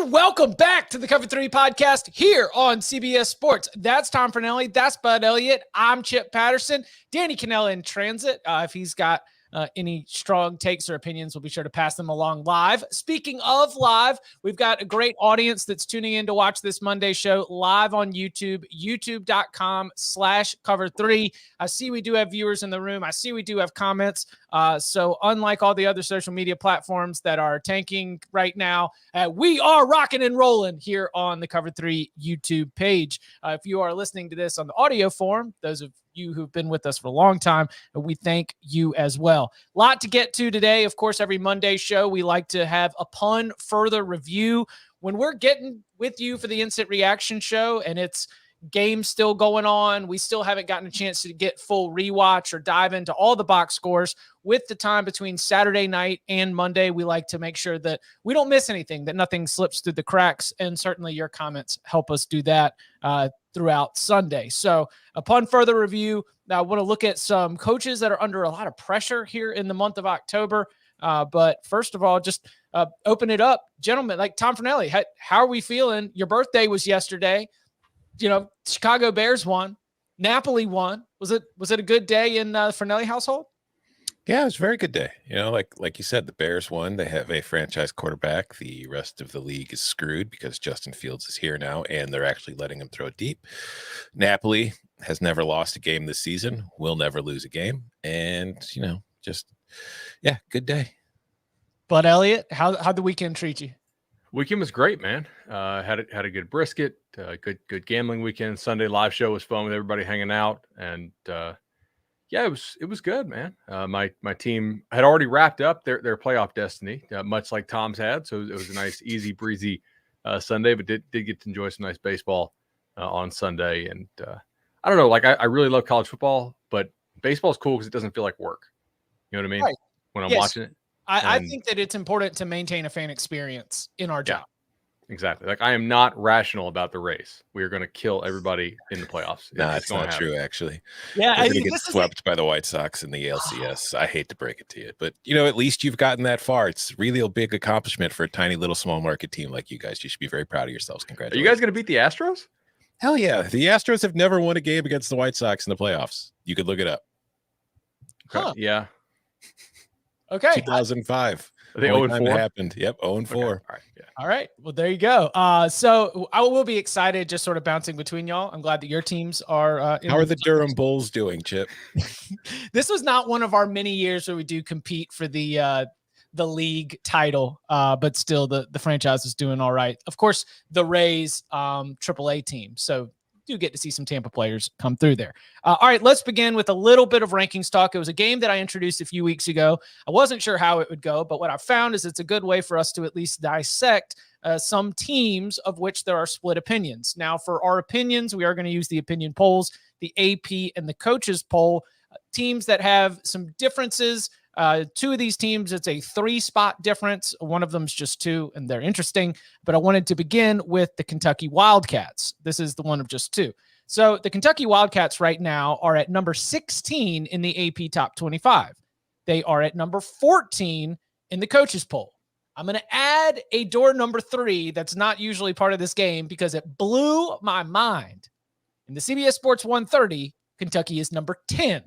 And welcome back to the Cover 3 podcast here on CBS Sports. That's Tom Fornelli. That's Bud Elliott. I'm Chip Patterson. Danny Cannella in transit. If he's got any strong takes or opinions, we'll be sure to pass them along live. Speaking of live, we've got a great audience that's tuning in to watch this Monday show live on YouTube, youtube.com/cover3. I see we do have viewers in the room. I see we do have comments. So unlike all the other social media platforms that are tanking right now, we are rocking and rolling here on the Cover 3 YouTube page. If you are listening to this on the audio form, those of you who've been with us for a long time, we thank you as well. A lot to get to today. Of course, every Monday show, we like to have upon further review. When we're getting with you for the instant reaction show and it's game still going on, we still haven't gotten a chance to get full rewatch or dive into all the box scores. With the time between Saturday night and Monday, we like to make sure that we don't miss anything, that nothing slips through the cracks, and certainly your comments help us do that throughout Sunday. So upon further review, I want to look at some coaches that are under a lot of pressure here in the month of October. But first of all, just open it up. Gentlemen, like Tom Fornelli, how are we feeling? Your birthday was yesterday. You know, Chicago Bears won. Napoli won. Was it a good day in the Fornelli household? Yeah, it was a very good day. You know, like you said, the Bears won. They have a franchise quarterback. The rest of the league is screwed because Justin Fields is here now, and they're actually letting him throw deep. Napoli has never lost a game this season, will never lose a game. And, you know, good day. Bud Elliott, how'd the weekend treat you? Weekend was great, man. Had a good brisket, good gambling weekend. Sunday live show was fun with everybody hanging out, and it was good, man. My team had already wrapped up their playoff destiny, much like Tom's had. So it was a nice, easy breezy Sunday, but did get to enjoy some nice baseball on Sunday. And I don't know, like I really love college football, but baseball is cool because it doesn't feel like work. You know what I mean? Right. When I'm watching it. I think that it's important to maintain a fan experience in our job. Exactly. Like, I am not rational about the race. We are going to kill everybody in the playoffs. No, it's not true, actually. Yeah, we're going to get swept by the White Sox in the ALCS. I hate to break it to you, but you know, at least you've gotten that far. It's really a big accomplishment for a tiny little small market team like you guys. You should be very proud of yourselves. Congratulations. Are you guys going to beat the Astros? Hell yeah. The Astros have never won a game against the White Sox in the playoffs. You could look it up. Huh. Yeah. Okay. 2005. Are they 0-4? Happened. Yep, 0-4. Okay. All right. Yeah. All right. Well, there you go. So I will be excited just sort of bouncing between y'all. I'm glad that your teams are. How are the Durham Bulls doing, Chip? This was not one of our many years where we do compete for the league title, but still the franchise is doing all right. Of course, the Rays AAA team. So do get to see some Tampa players come through there. All right, let's begin with a little bit of rankings talk. It was a game that I introduced a few weeks ago. I wasn't sure how it would go, but what I found is it's a good way for us to at least dissect some teams of which there are split opinions. Now, for our opinions, we are going to use the opinion polls, the AP and the coaches poll. Teams that have some differences. Two of these teams, it's a 3-spot difference. One of them's just 2, and they're interesting. But I wanted to begin with the Kentucky Wildcats. This is the one of just 2. So the Kentucky Wildcats right now are at number 16 in the AP Top 25. They are at number 14 in the coaches poll. I'm going to add a door number 3 that's not usually part of this game because it blew my mind. In the CBS Sports 130, Kentucky is number 10.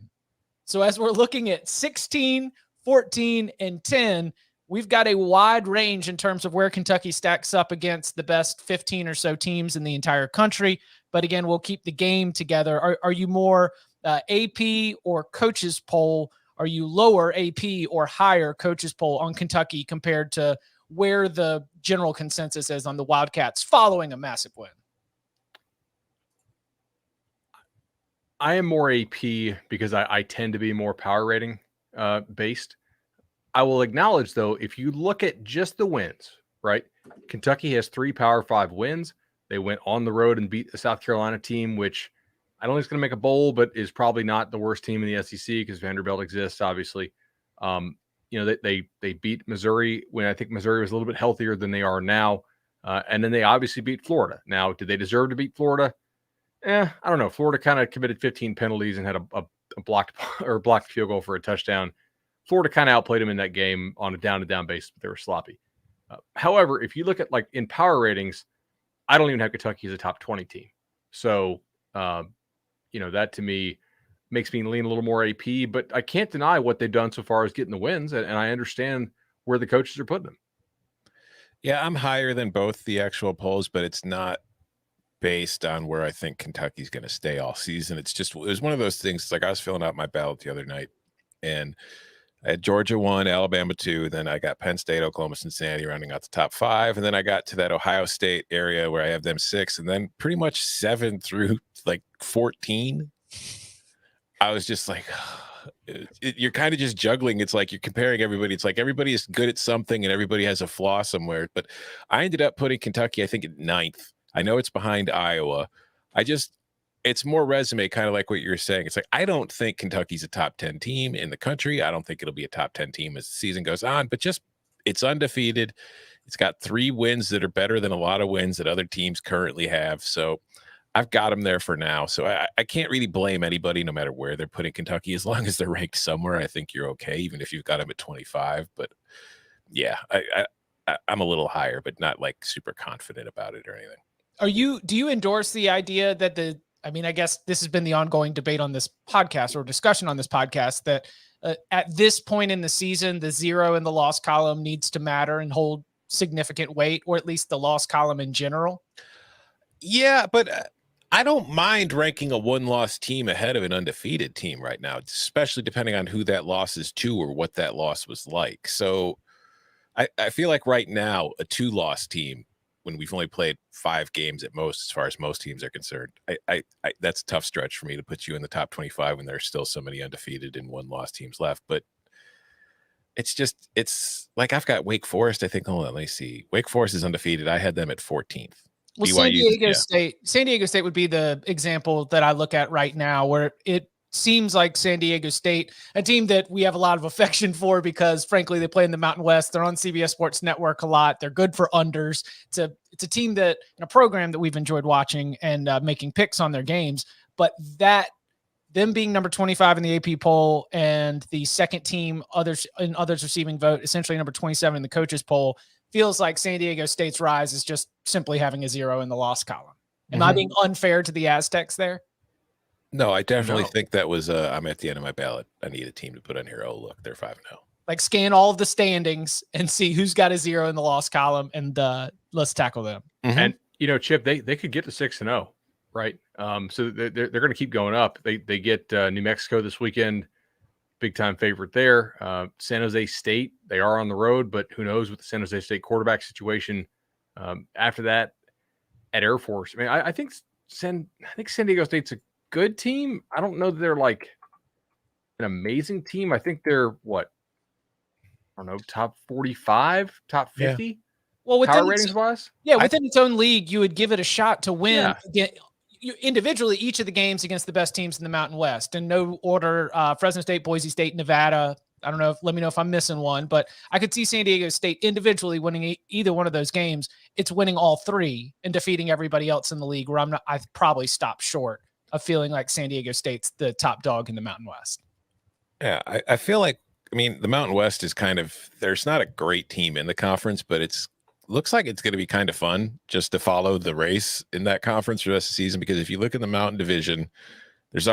So as we're looking at 16, 14, and 10, we've got a wide range in terms of where Kentucky stacks up against the best 15 or so teams in the entire country. But again, we'll keep the game together. Are you more AP or coaches poll? Are you lower AP or higher coaches poll on Kentucky compared to where the general consensus is on the Wildcats following a massive win? I am more AP because I tend to be more power rating based. I will acknowledge, though, if you look at just the wins, right? Kentucky has 3 Power 5 wins. They went on the road and beat the South Carolina team, which I don't think is going to make a bowl, but is probably not the worst team in the SEC because Vanderbilt exists, obviously. You know, they beat Missouri when I think Missouri was a little bit healthier than they are now. And then they obviously beat Florida. Now, did they deserve to beat Florida? I don't know. Florida kind of committed 15 penalties and had a blocked field goal for a touchdown. Florida kind of outplayed them in that game on a down-to-down basis, but they were sloppy. However, if you look at like in power ratings, I don't even have Kentucky as a top 20 team. So, that to me makes me lean a little more AP, but I can't deny what they've done so far as getting the wins. And I understand where the coaches are putting them. Yeah, I'm higher than both the actual polls, but it's not based on where I think Kentucky's going to stay all season. It was one of those things. It's like I was filling out my ballot the other night, and I had Georgia 1, Alabama 2. Then I got Penn State, Oklahoma, Cincinnati rounding out the top 5. And then I got to that Ohio State area where I have them 6. And then pretty much 7 through like 14. I was just like, you're kind of just juggling. It's like you're comparing everybody. It's like everybody is good at something and everybody has a flaw somewhere. But I ended up putting Kentucky, I think, at 9th. I know it's behind Iowa. It's more resume, kind of like what you're saying. It's like, I don't think Kentucky's a top 10 team in the country. I don't think it'll be a top 10 team as the season goes on, but just it's undefeated. It's got 3 wins that are better than a lot of wins that other teams currently have. So I've got them there for now. So I can't really blame anybody, no matter where they're putting Kentucky, as long as they're ranked somewhere. I think you're okay, even if you've got them at 25. But yeah, I'm a little higher, but not like super confident about it or anything. Do you endorse the idea that I guess this has been the ongoing debate on this podcast or discussion on this podcast that at this point in the season, the 0 in the loss column needs to matter and hold significant weight, or at least the loss column in general? Yeah, but I don't mind ranking a 1-loss team ahead of an undefeated team right now, especially depending on who that loss is to or what that loss was like. So I feel like right now, a 2-loss team, when we've only played 5 games at most, as far as most teams are concerned, I that's a tough stretch for me to put you in the top 25 when there's still so many undefeated and 1-loss teams left. But it's like I've got Wake Forest. I think, hold on, let me see. Wake Forest is undefeated. I had them at 14th. Well, San Diego State would be the example that I look at right now, where it seems like San Diego State, a team that we have a lot of affection for because, frankly, they play in the Mountain West. They're on CBS Sports Network a lot. They're good for unders. It's a team that, in a program that we've enjoyed watching and making picks on their games. But them being number 25 in the AP poll and the second team others receiving vote, essentially number 27 in the coaches poll, feels like San Diego State's rise is just simply having a 0 in the loss column. Am I being unfair to the Aztecs there? No, I definitely think that was I'm at the end of my ballot. I need a team to put on here. Oh, look, they're 5-0. Like scan all of the standings and see who's got a 0 in the loss column, and let's tackle them. And Chip, they could get to 6-0, right? So they're going to keep going up. They get New Mexico this weekend, big time favorite there. San Jose State, they are on the road, but who knows with the San Jose State quarterback situation. After that, at Air Force, I think San Diego State's a good team. I don't know that they're like an amazing team. I think they're top 45, top 50. Yeah. Well, within power ratings wise, within its own league, you would give it a shot to win. Yeah. Individually, each of the games against the best teams in the Mountain West, in no order: Fresno State, Boise State, Nevada. I don't know. Let me know if I'm missing one, but I could see San Diego State individually winning either one of those games. It's winning all 3 and defeating everybody else in the league. Where I've probably stopped short of feeling like San Diego State's the top dog in the Mountain West. Yeah, I feel like, the Mountain West is there's not a great team in the conference, but looks like it's going to be kind of fun just to follow the race in that conference for the rest of the season. Because if you look at the Mountain Division, there's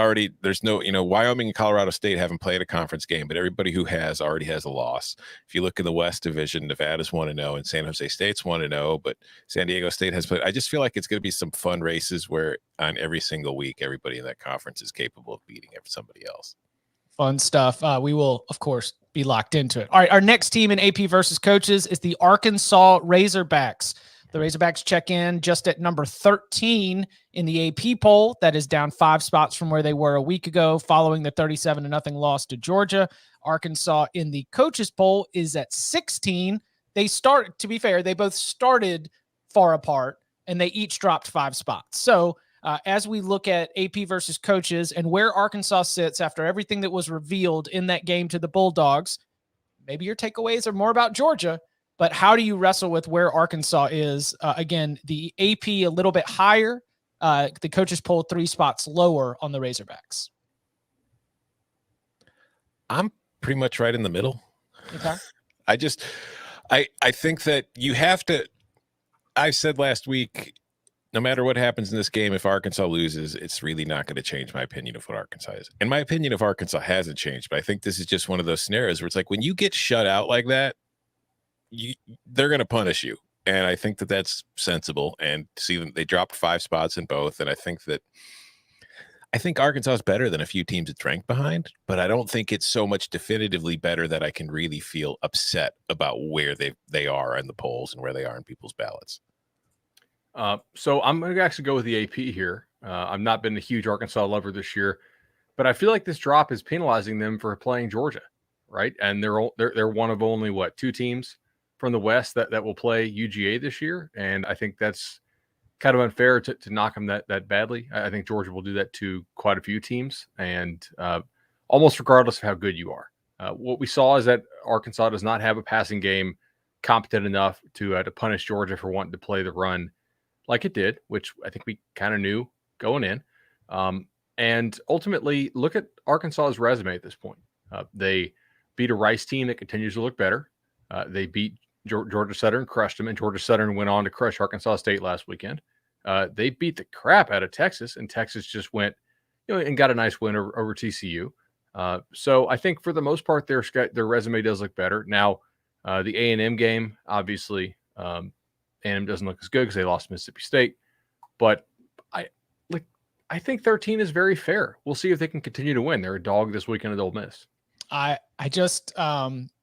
no, Wyoming and Colorado State haven't played a conference game, but everybody who has already has a loss. If you look in the West Division, Nevada's 1-0 and San Jose State's 1-0, but San Diego State has played. I just feel like it's going to be some fun races where on every single week, everybody in that conference is capable of beating somebody else. Fun stuff. We will, of course, be locked into it. All right, our next team in AP versus coaches is the Arkansas Razorbacks. The Razorbacks check in just at number 13 in the AP poll. That is down 5 spots from where they were a week ago, following the 37-0 loss to Georgia. Arkansas in the coaches poll is at 16. To be fair, they both started far apart, and they each dropped 5 spots. So as we look at AP versus coaches and where Arkansas sits after everything that was revealed in that game to the Bulldogs, maybe your takeaways are more about Georgia. But how do you wrestle with where Arkansas is? Again, the AP a little bit higher. The coaches poll 3 spots lower on the Razorbacks. I'm pretty much right in the middle. Okay. I think that you have to. I said last week, no matter what happens in this game, if Arkansas loses, it's really not going to change my opinion of what Arkansas is. And my opinion of Arkansas hasn't changed, but I think this is just one of those scenarios where it's like when you get shut out like that, they're going to punish you. And I think that that's sensible. And see them, they dropped 5 spots in both. And I think Arkansas is better than a few teams it's ranked behind, but I don't think it's so much definitively better that I can really feel upset about where they are in the polls and where they are in people's ballots. So I'm going to actually go with the AP here. I've not been a huge Arkansas lover this year, but I feel like this drop is penalizing them for playing Georgia, right? And they're one of only 2 teams from the West that will play UGA this year, and I think that's kind of unfair to knock them that badly. I think Georgia will do that to quite a few teams, and almost regardless of how good you are. What we saw is that Arkansas does not have a passing game competent enough to punish Georgia for wanting to play the run like it did, which I think we kind of knew going in. And ultimately, look at Arkansas's resume at this point. They beat a Rice team that continues to look better. They beat Georgia Southern, crushed them, and Georgia Southern went on to crush Arkansas State last weekend. They beat the crap out of Texas, and Texas just went, and got a nice win over TCU. So I think for the most part, their resume does look better. Now, the A&M game, obviously, A&M doesn't look as good because they lost to Mississippi State, but I think 13 is very fair. We'll see if they can continue to win. They're a dog this weekend at Ole Miss. I just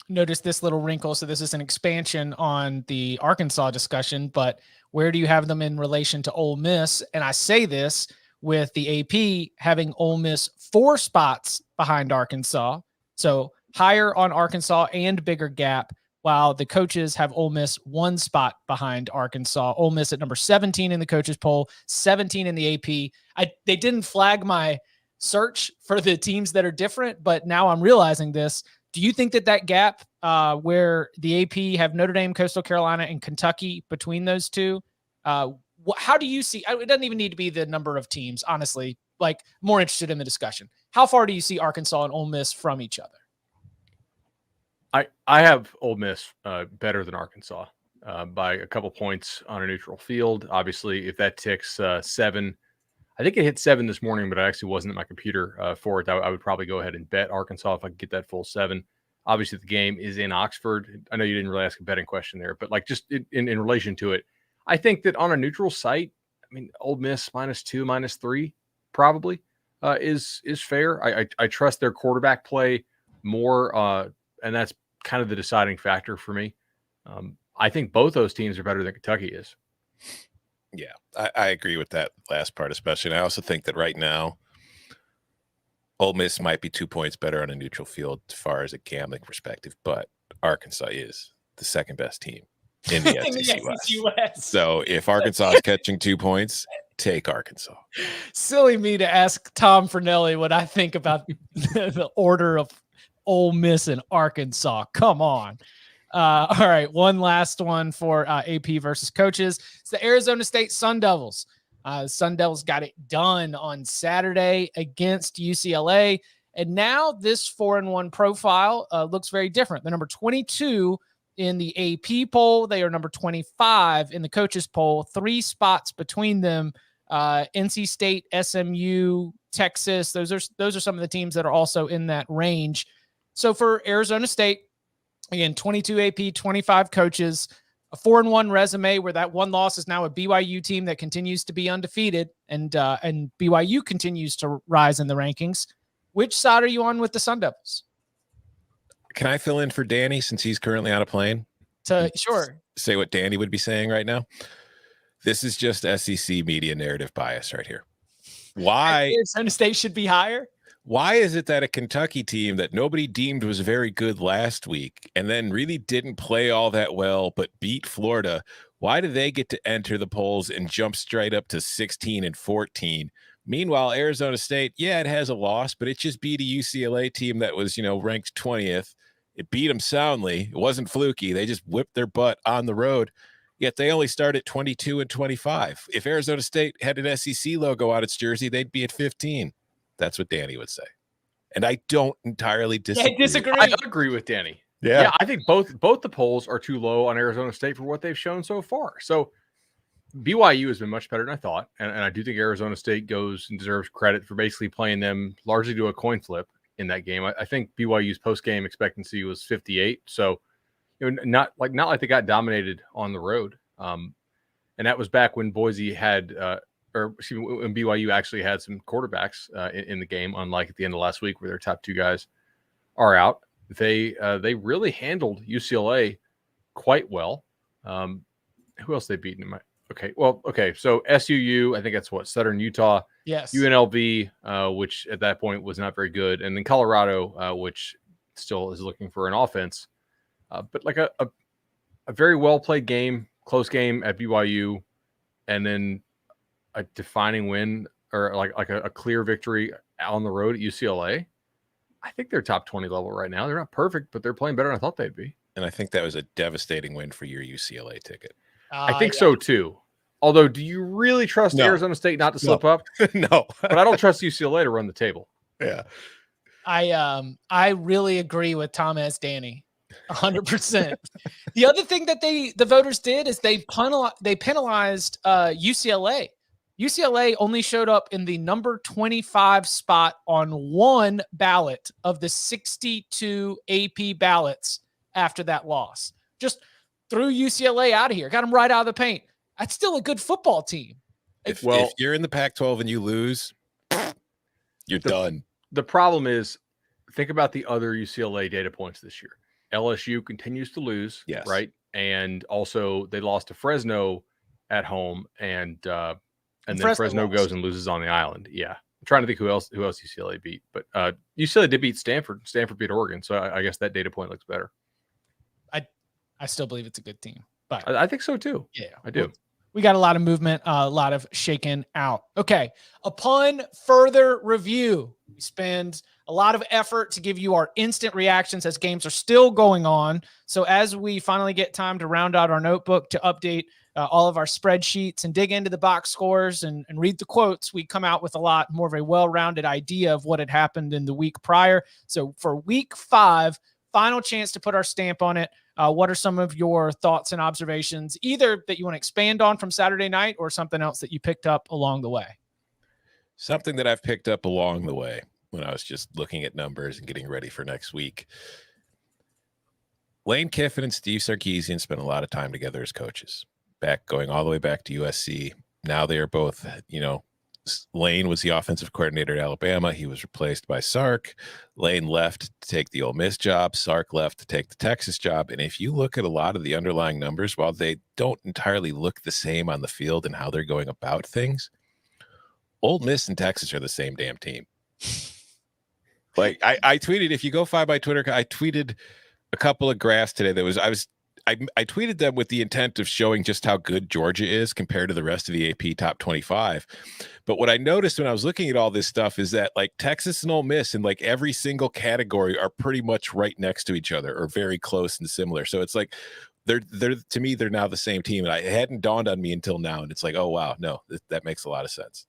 noticed this little wrinkle. So this is an expansion on the Arkansas discussion, but where do you have them in relation to Ole Miss? And I say this with the AP having Ole Miss 4 spots behind Arkansas. So higher on Arkansas and bigger gap, while the coaches have Ole Miss 1 spot behind Arkansas. Ole Miss at number 17 in the coaches poll, 17 in the AP. They didn't flag my search for the teams that are different, but now I'm realizing this. Do you think that gap where the AP have Notre Dame, Coastal Carolina, and Kentucky between those two, how do you see? It doesn't even need to be the number of teams, honestly. Like, more interested in the discussion. How far do you see Arkansas and Ole Miss from each other? I have Ole Miss better than Arkansas by a couple points on a neutral field. Obviously, if that ticks 7, I think it hit 7 this morning, but I actually wasn't at my computer for it. I would probably go ahead and bet Arkansas if I could get that full 7. Obviously, the game is in Oxford. I know you didn't really ask a betting question there, but just in relation to it, I think that on a neutral site, I mean, Ole Miss -2, -3 probably is fair. I trust their quarterback play more, and that's kind of the deciding factor for me. I think both those teams are better than Kentucky is. Yeah, I agree with that last part, especially. And I also think that right now, Ole Miss might be 2 points better on a neutral field as far as a gambling perspective, but Arkansas is the second best team in the SEC West. So if Arkansas is catching 2 points, take Arkansas. Silly me to ask Tom Fornelli what I think about the order of Ole Miss and Arkansas. Come on. All right, one last one for AP versus coaches. It's the Arizona State Sun Devils. Sun Devils got it done on Saturday against UCLA, and now this 4-1 profile looks very different. They're number 22 in the AP poll. They are number 25 in the coaches poll. 3 spots between them. NC State, SMU, Texas. Those are some of the teams that are also in that range. So for Arizona State, again, 22 AP, 25 coaches, a 4-1 resume where that one loss is now a BYU team that continues to be undefeated, and BYU continues to rise in the rankings. Which side are you on with the Sun Devils? Can I fill in for Danny since he's currently on a plane? Sure. Say what Danny would be saying right now. This is just SEC media narrative bias right here. Why Arizona State should be higher? Why is it that a Kentucky team that nobody deemed was very good last week and then really didn't play all that well but beat Florida, why do they get to enter the polls and jump straight up to 16 and 14? Meanwhile, Arizona State, yeah, it has a loss, but it just beat a UCLA team that was, ranked 20th. It beat them soundly. It wasn't fluky. They just whipped their butt on the road, yet they only start at 22 and 25. If Arizona State had an SEC logo on its jersey, they'd be at 15. That's what Danny would say. And I don't entirely disagree. I agree with Danny. Yeah, I think both the polls are too low on Arizona State for what they've shown so far. So BYU has been much better than I thought, and I do think Arizona State goes and deserves credit for basically playing them largely to a coin flip in that game. I think BYU's post-game expectancy was 58, so not like they got dominated on the road. And that was back when Boise had, when BYU actually had some quarterbacks in the game, unlike at the end of last week where their top two guys are out. They really handled UCLA quite well. Who else they beaten? Okay. So SUU, I think that's what, Southern Utah. Yes. UNLV, which at that point was not very good, and then Colorado, which still is looking for an offense. But like a very well played game, close game at BYU, and then a defining win or like a clear victory on the road at UCLA. I think they're top 20 level right now. They're not perfect, but they're playing better than I thought they'd be. And I think that was a devastating win for your UCLA ticket. I think so too. Although, do you really trust Arizona State not to slip up? No, but I don't trust UCLA to run the table. Yeah, I really agree with Tom S. Danny, 100%. The other thing that the voters did is they penalized UCLA. UCLA only showed up in the number 25 spot on one ballot of the 62 AP ballots after that loss. Just threw UCLA out of here, got them right out of the paint. That's still a good football team. If you're in the Pac-12 and you lose, you're done. The problem is, think about the other UCLA data points this year. LSU continues to lose, right? And also they lost to Fresno at home, and then Fresno goes and loses on the island. Yeah. I'm trying to think who else UCLA beat, but UCLA did beat Stanford. Stanford beat Oregon. So I guess that data point looks better. I still believe it's a good team, but I think so too. Yeah, I do. We got a lot of movement, a lot of shaking out. Okay. Upon further review, we spend a lot of effort to give you our instant reactions as games are still going on. So as we finally get time to round out our notebook to update all of our spreadsheets and dig into the box scores and read the quotes, we come out with a lot more of a well-rounded idea of what had happened in the week prior. So for week 5, final chance to put our stamp on it. What are some of your thoughts and observations, either that you want to expand on from Saturday night or something else that you picked up along the way? Something that I've picked up along the way when I was just looking at numbers and getting ready for next week. Lane Kiffin and Steve Sarkisian spent a lot of time together as coaches, going all the way back to USC. Now they are both, Lane was the offensive coordinator at Alabama. He was replaced by Sark. Lane left to take the Ole Miss job. Sark left to take the Texas job. And if you look at a lot of the underlying numbers, while they don't entirely look the same on the field and how they're going about things, Ole Miss and Texas are the same damn team. Like I tweeted, if you go find my Twitter, I tweeted a couple of graphs today I tweeted them with the intent of showing just how good Georgia is compared to the rest of the AP top 25. But what I noticed when I was looking at all this stuff is that like Texas and Ole Miss in like every single category are pretty much right next to each other or very close and similar. So it's like they're to me, they're now the same team. And it hadn't dawned on me until now. And it's like, oh, wow, no, that makes a lot of sense.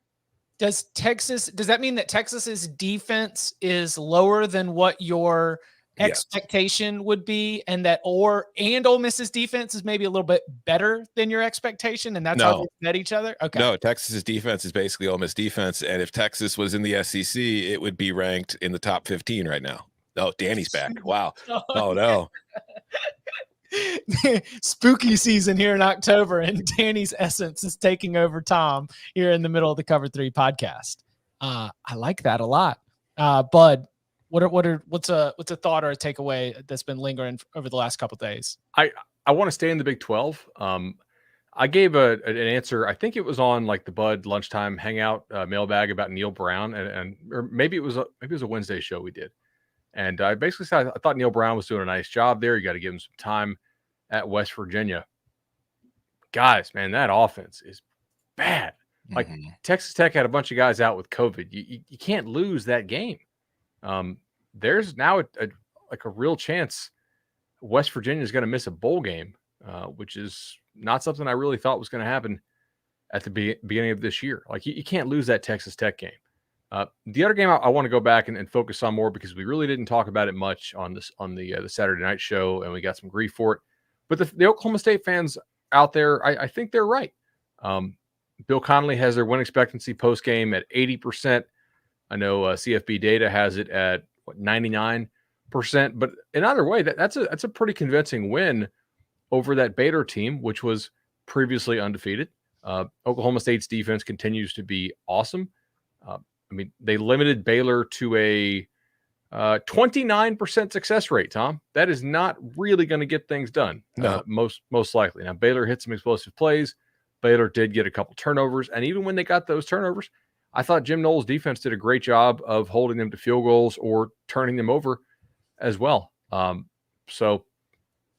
Does that mean that Texas's defense is lower than what your expectation would be, and Ole Miss's defense is maybe a little bit better than your expectation, and that's how they met each other? Okay. No, Texas's defense is basically Ole Miss defense, and if Texas was in the SEC, it would be ranked in the top 15 right now. Oh, Danny's back. Wow. Oh, no. Spooky season here in October, and Danny's essence is taking over Tom here in the middle of the Cover 3 podcast. I like that a lot. Bud, what's a thought or a takeaway that's been lingering over the last couple of days? I want to stay in the Big 12. I gave an answer. I think it was on like the Bud lunchtime hangout mailbag about Neil Brown, or maybe it was a Wednesday show we did. And I basically said I thought Neil Brown was doing a nice job there. You got to give him some time at West Virginia. Guys, man, that offense is bad. Like Texas Tech had a bunch of guys out with COVID. You can't lose that game. There's now a real chance West Virginia is going to miss a bowl game, which is not something I really thought was going to happen at the beginning of this year. Like you can't lose that Texas Tech game. The other game I want to go back and focus on more because we really didn't talk about it much on the Saturday night show, and we got some grief for it. But the Oklahoma State fans out there, I think they're right. Bill Connolly has their win expectancy post game at 80%. I know CFB data has it at 99%. But in either way, that's a pretty convincing win over that Baylor team, which was previously undefeated. Oklahoma State's defense continues to be awesome. I mean, they limited Baylor to a 29% success rate, Tom. That is not really going to get things done, No. most likely. Now, Baylor hit some explosive plays. Baylor did get a couple turnovers. And even when they got those turnovers, I thought Jim Knowles' defense did a great job of holding them to field goals or turning them over as well. So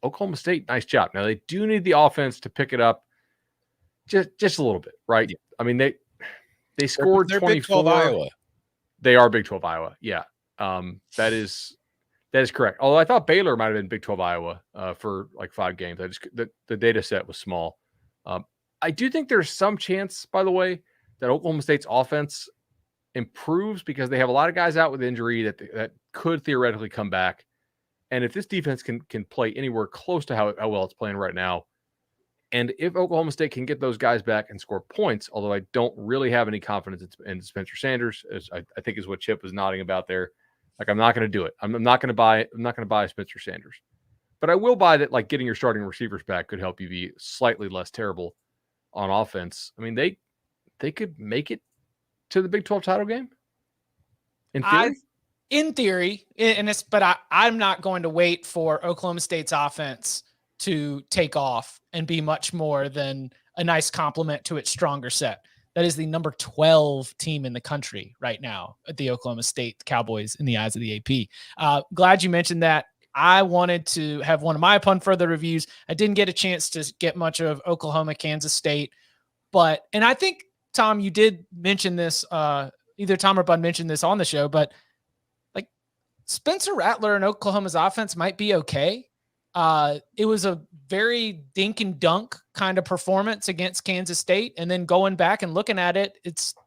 Oklahoma State, nice job. Now, they do need the offense to pick it up just a little bit, right? Yeah. I mean, they scored they're 24. Big 12 Iowa. They are Big 12 Iowa. Yeah. That is correct. Although I thought Baylor might have been Big 12 Iowa for like 5 games. The data set was small. I do think there's some chance, by the way, that Oklahoma State's offense improves because they have a lot of guys out with injury that could theoretically come back. And if this defense can play anywhere close to how well it's playing right now, and if Oklahoma State can get those guys back and score points, although I don't really have any confidence in Spencer Sanders, as I think is what Chip was nodding about there. Like, I'm not going to do it. I'm not going to buy Spencer Sanders, but I will buy that. Like, getting your starting receivers back could help you be slightly less terrible on offense. I mean, they could make it to the Big 12 title game. In theory, but I'm not going to wait for Oklahoma State's offense to take off and be much more than a nice compliment to its stronger set. That is the number 12 team in the country right now at the Oklahoma State Cowboys in the eyes of the AP. Glad you mentioned that. I wanted to have one of my upon further reviews. I didn't get a chance to get much of Oklahoma, Kansas State, and I think, Tom, you did mention this, either Tom or Bud mentioned this on the show, but like Spencer Rattler and Oklahoma's offense might be okay. It was a very dink and dunk kind of performance against Kansas State. And then going back and looking at it,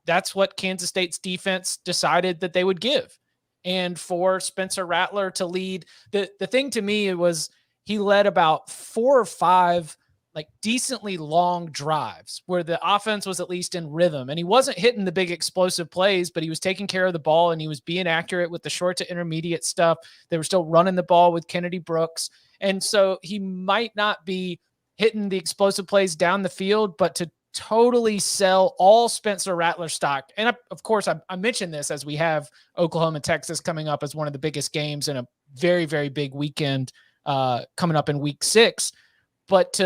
that's what Kansas State's defense decided that they would give. And for Spencer Rattler to lead, the thing to me was he led about 4 or 5 like decently long drives where the offense was at least in rhythm, and he wasn't hitting the big explosive plays, but he was taking care of the ball and he was being accurate with the short to intermediate stuff. They were still running the ball with Kennedy Brooks. And so he might not be hitting the explosive plays down the field, but to totally sell all Spencer Rattler stock. And of course, I mentioned this as we have Oklahoma, Texas coming up as one of the biggest games in a very, very big weekend coming up in week 6. But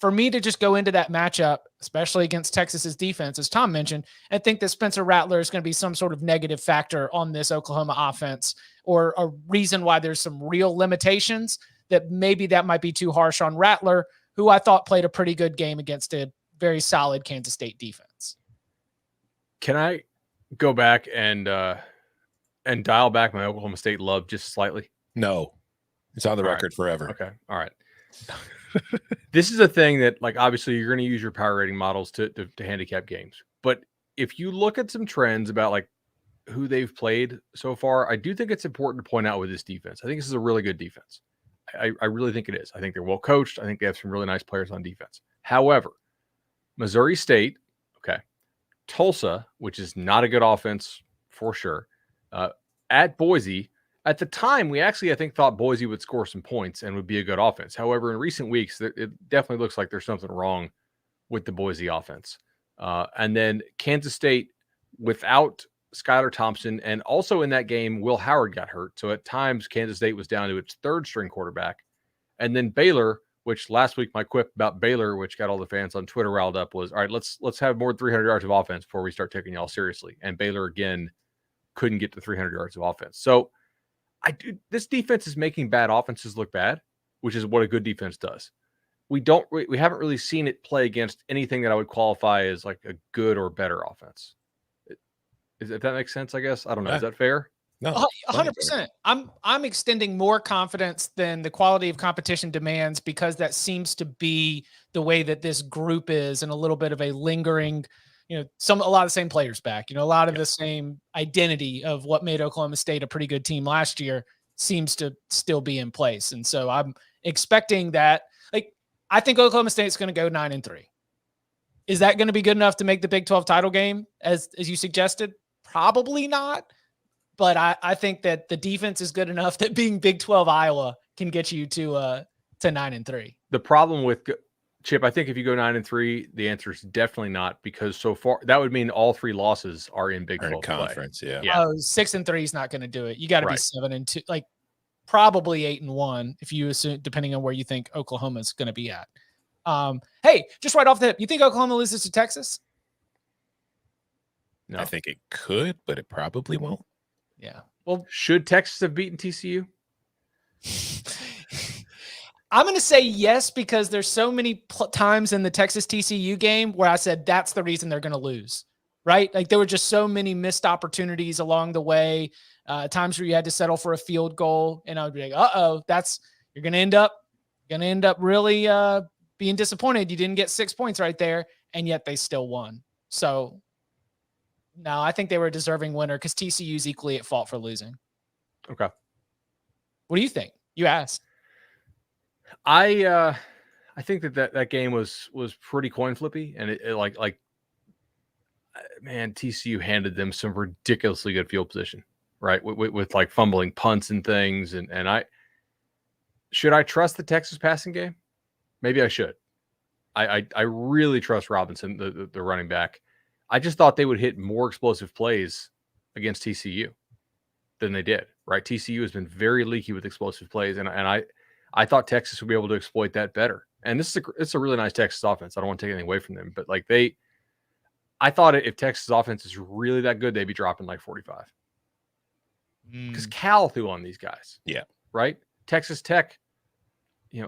for me to just go into that matchup, especially against Texas's defense, as Tom mentioned, and think that Spencer Rattler is going to be some sort of negative factor on this Oklahoma offense, or a reason why there's some real limitations, that maybe that might be too harsh on Rattler, who I thought played a pretty good game against a very solid Kansas State defense. Can I go back and dial back my Oklahoma State love just slightly? No, it's on the record forever. Okay. All right. This is a thing that, like, obviously you're going to use your power rating models to handicap games. But if you look at some trends about like who they've played so far, I do think it's important to point out with this defense. I think this is a really good defense. I really think it is. I think they're well coached. I think they have some really nice players on defense. However, Missouri State, okay, Tulsa, which is not a good offense for sure, at Boise. At the time, we actually, I think, thought Boise would score some points and would be a good offense. However, in recent weeks, it definitely looks like there's something wrong with the Boise offense. And then Kansas State without Skylar Thompson, and also in that game, Will Howard got hurt. So at times, Kansas State was down to its 3rd string quarterback. And then Baylor, which last week my quip about Baylor, which got all the fans on Twitter riled up, was, all right, let's have more than 300 yards of offense before we start taking y'all seriously. And Baylor, again, couldn't get to 300 yards of offense. So this defense is making bad offenses look bad, which is what a good defense does. We haven't really seen it play against anything that I would qualify as like a good or better offense. If that makes sense, I guess. I don't know. Yeah. Is that fair? No, 100%. I'm extending more confidence than the quality of competition demands, because that seems to be the way that this group is, and a little bit of a lingering a lot of the same players back, a lot of the same identity of what made Oklahoma State a pretty good team last year seems to still be in place. And so I'm expecting that. Like, I think Oklahoma State's going to go 9-3. Is that going to be good enough to make the Big 12 title game as you suggested? Probably not. But I think that the defense is good enough that being Big 12 Iowa can get you to 9-3. The problem with Chip, I think if you go 9-3, the answer is definitely not, because so far that would mean all 3 losses are in Big 12 conference. Play. Yeah. 6-3 is not going to do it. You got to be 7-2, like probably 8-1 if you assume, depending on where you think Oklahoma's going to be at. Hey, just right off the hip, you think Oklahoma loses to Texas? No. I think it could, but it probably won't. Yeah. Well, should Texas have beaten TCU? I'm going to say yes, because there's so many times in the Texas TCU game where I said that's the reason they're going to lose, right? Like, there were just so many missed opportunities along the way, times where you had to settle for a field goal, and I would be like, you're going to end up really being disappointed. You didn't get 6 points right there, and yet they still won. So no, I think they were a deserving winner because TCU's equally at fault for losing. Okay. What do you think? You asked. I think that game was pretty coin flippy, and it man, TCU handed them some ridiculously good field position, right? With like fumbling punts and things, and should I trust the Texas passing game? Maybe I should. I really trust Robinson, the running back. I just thought they would hit more explosive plays against TCU than they did, right? TCU has been very leaky with explosive plays, and I thought Texas would be able to exploit that better. And it's a really nice Texas offense. I don't want to take anything away from them, but like I thought if Texas offense is really that good, they'd be dropping like 45. Because Cal threw on these guys. Yeah. Right? Texas Tech, yeah.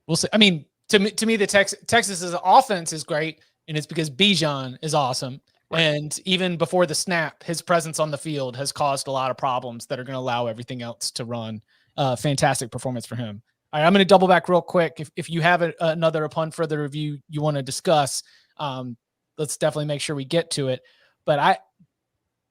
We'll see. I mean, to me, the Texas's offense is great, and it's because Bijan is awesome. Right. And even before the snap, his presence on the field has caused a lot of problems that are going to allow everything else to run. Fantastic performance for him. All right, I'm going to double back real quick. If you have another upon further review you want to discuss, let's definitely make sure we get to it. But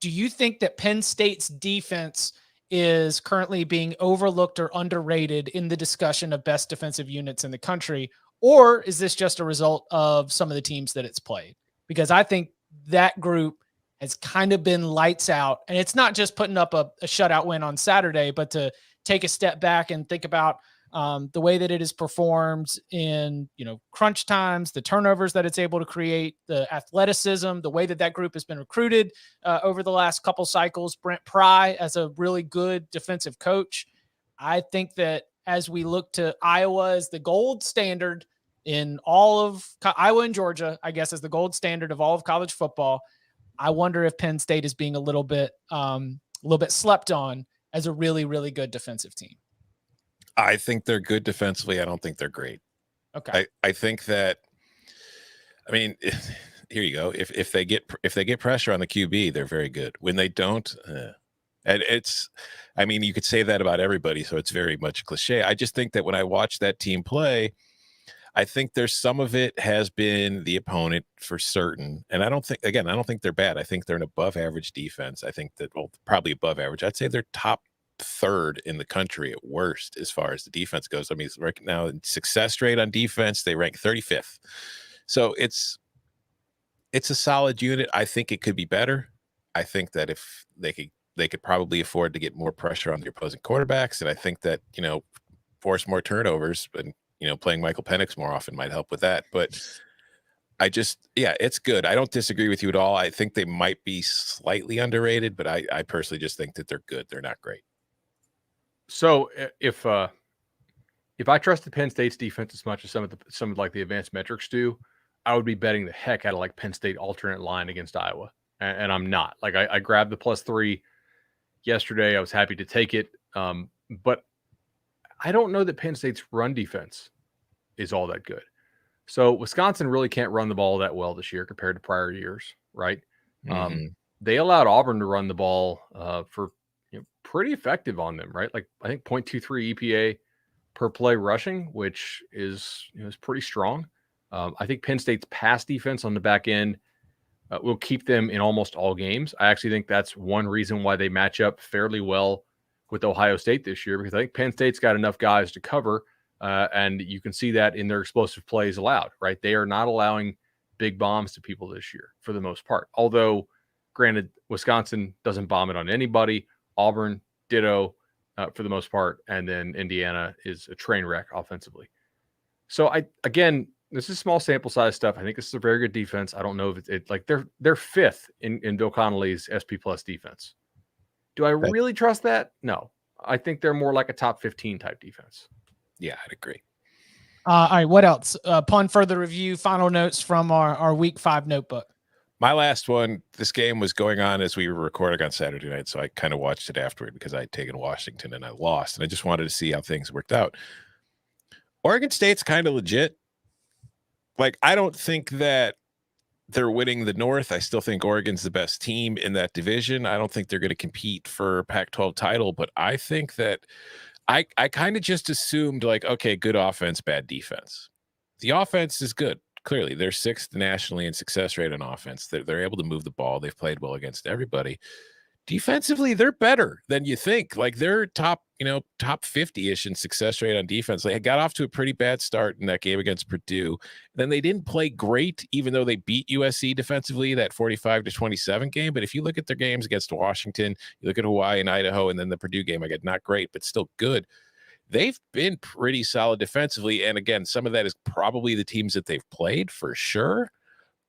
do you think that Penn State's defense is currently being overlooked or underrated in the discussion of best defensive units in the country? Or is this just a result of some of the teams that it's played? Because I think that group has kind of been lights out, and it's not just putting up a shutout win on Saturday, but to take a step back and think about the way that it has performed in, crunch times, the turnovers that it's able to create, the athleticism, the way that group has been recruited over the last couple cycles. Brent Pry as a really good defensive coach. I think that as we look to Iowa as the gold standard in all of Iowa and Georgia, I guess, as the gold standard of all of college football, I wonder if Penn State is being a little bit slept on as a really, really good defensive team. I think they're good defensively. I don't think they're great. Okay. I think that, here you go. If they get pressure on the QB, they're very good. When they don't, and you could say that about everybody, so it's very much cliche. I just think that when I watch that team play, I think there's some of it has been the opponent for certain. And I don't think they're bad. I think they're an above average defense. I think that, probably above average. I'd say they're top third in the country at worst as far as the defense goes. I mean, right now in success rate on defense, they rank 35th. So it's a solid unit. I think it could be better. I think that if they could probably afford to get more pressure on the opposing quarterbacks. And I think that, force more turnovers, and playing Michael Penix more often might help with that. But it's good. I don't disagree with you at all. I think they might be slightly underrated, but I personally just think that they're good. They're not great. So if I trusted Penn State's defense as much as some of like the advanced metrics do, I would be betting the heck out of like Penn State alternate line against Iowa. And I'm not. Like I grabbed the +3 yesterday. I was happy to take it. But I don't know that Penn State's run defense is all that good. So Wisconsin really can't run the ball that well this year compared to prior years, right? Mm-hmm. They allowed Auburn to run the ball for pretty effective on them, right? Like I think 0.23 EPA per play rushing, which is pretty strong. I think Penn State's pass defense on the back end will keep them in almost all games. I actually think that's one reason why they match up fairly well with Ohio State this year, because I think Penn State's got enough guys to cover, and you can see that in their explosive plays allowed, right? They are not allowing big bombs to people this year for the most part. Although, granted, Wisconsin doesn't bomb it on anybody. Auburn, ditto for the most part. And then Indiana is a train wreck offensively. So again, this is small sample size stuff. I think this is a very good defense. I don't know if it's like they're fifth in Bill Connolly's SP plus defense. Do I really trust that? No. I think they're more like a top 15 type defense. Yeah, I'd agree. All right, what else? Upon further review, final notes from our week 5 notebook. My last one, this game was going on as we were recording on Saturday night, so I kind of watched it afterward because I had taken Washington and I lost, and I just wanted to see how things worked out. Oregon State's kind of legit. Like, I don't think that they're winning the North. I still think Oregon's the best team in that division. I don't think they're going to compete for Pac-12 title, but I think that I kind of just assumed, like, okay, good offense, bad defense. The offense is good. Clearly, they're 6th nationally in success rate on offense. They're able to move the ball. They've played well against everybody. Defensively, they're better than you think. Like, they're top 50-ish in success rate on defense. They got off to a pretty bad start in that game against Purdue. Then they didn't play great, even though they beat USC defensively, that 45-27 game. But if you look at their games against Washington, you look at Hawaii and Idaho, and then the Purdue game, again, not great, but still good. They've been pretty solid defensively. And again, some of that is probably the teams that they've played for sure.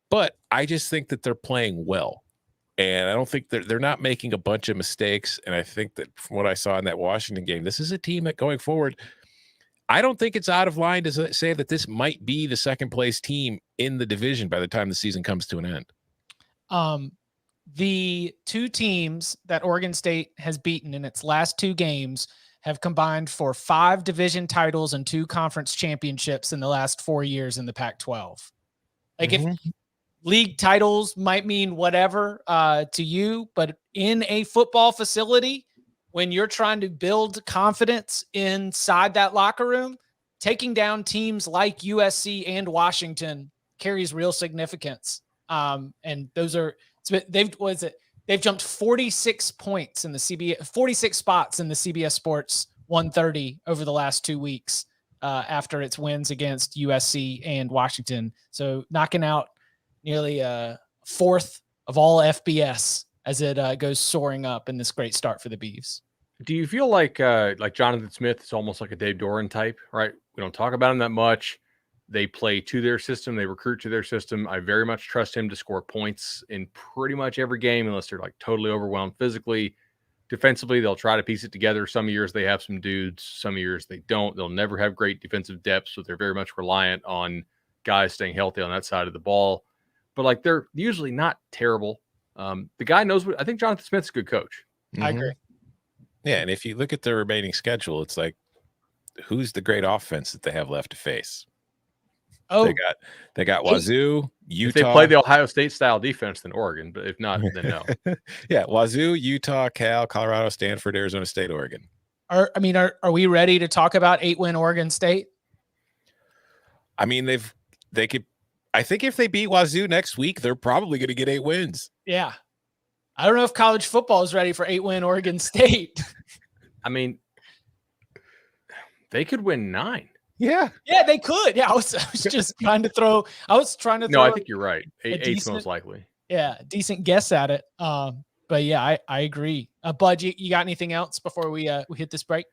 But I just think that they're playing well. And I don't think they're not making a bunch of mistakes. And I think that from what I saw in that Washington game, this is a team that going forward, I don't think it's out of line to say that this might be the second place team in the division by the time the season comes to an end. The 2 teams that Oregon State has beaten in its last 2 games have combined for 5 division titles and 2 conference championships in the last 4 years in the Pac-12. Like, if league titles might mean whatever to you, but in a football facility, when you're trying to build confidence inside that locker room, taking down teams like USC and Washington carries real significance. And those are, they've jumped 46 points in the CBS, 46 spots in the CBS Sports 130 over the last 2 weeks after its wins against USC and Washington. So knocking out nearly a fourth of all FBS as it goes soaring up in this great start for the Beavs. Do you feel like Jonathan Smith is almost like a Dave Doran type, right? We don't talk about him that much. They play to their system. They recruit to their system. I very much trust him to score points in pretty much every game unless they're like totally overwhelmed physically. Defensively, they'll try to piece it together. Some years they have some dudes. Some years they don't. They'll never have great defensive depth, so they're very much reliant on guys staying healthy on that side of the ball. But like, they're usually not terrible. The guy knows what I think. Jonathan Smith's a good coach. I agree. Yeah, and if you look at their remaining schedule, it's like, who's the great offense that they have left to face? Oh, they got Wazoo, Utah. If they play the Ohio State style defense, then Oregon. But if not, then no. Yeah, Wazoo, Utah, Cal, Colorado, Stanford, Arizona State, Oregon. Are we ready to talk about 8-win Oregon State? I mean, they could. I think if they beat Wazoo next week, they're probably going to get 8 wins. Yeah. I don't know if college football is ready for 8-win Oregon State. I mean, they could win 9. Yeah. Yeah, they could. Yeah, I was just trying to throw. No, I think you're right. 8's most likely. Yeah, decent guess at it. But yeah, I agree. Bud, you got anything else before we hit this break?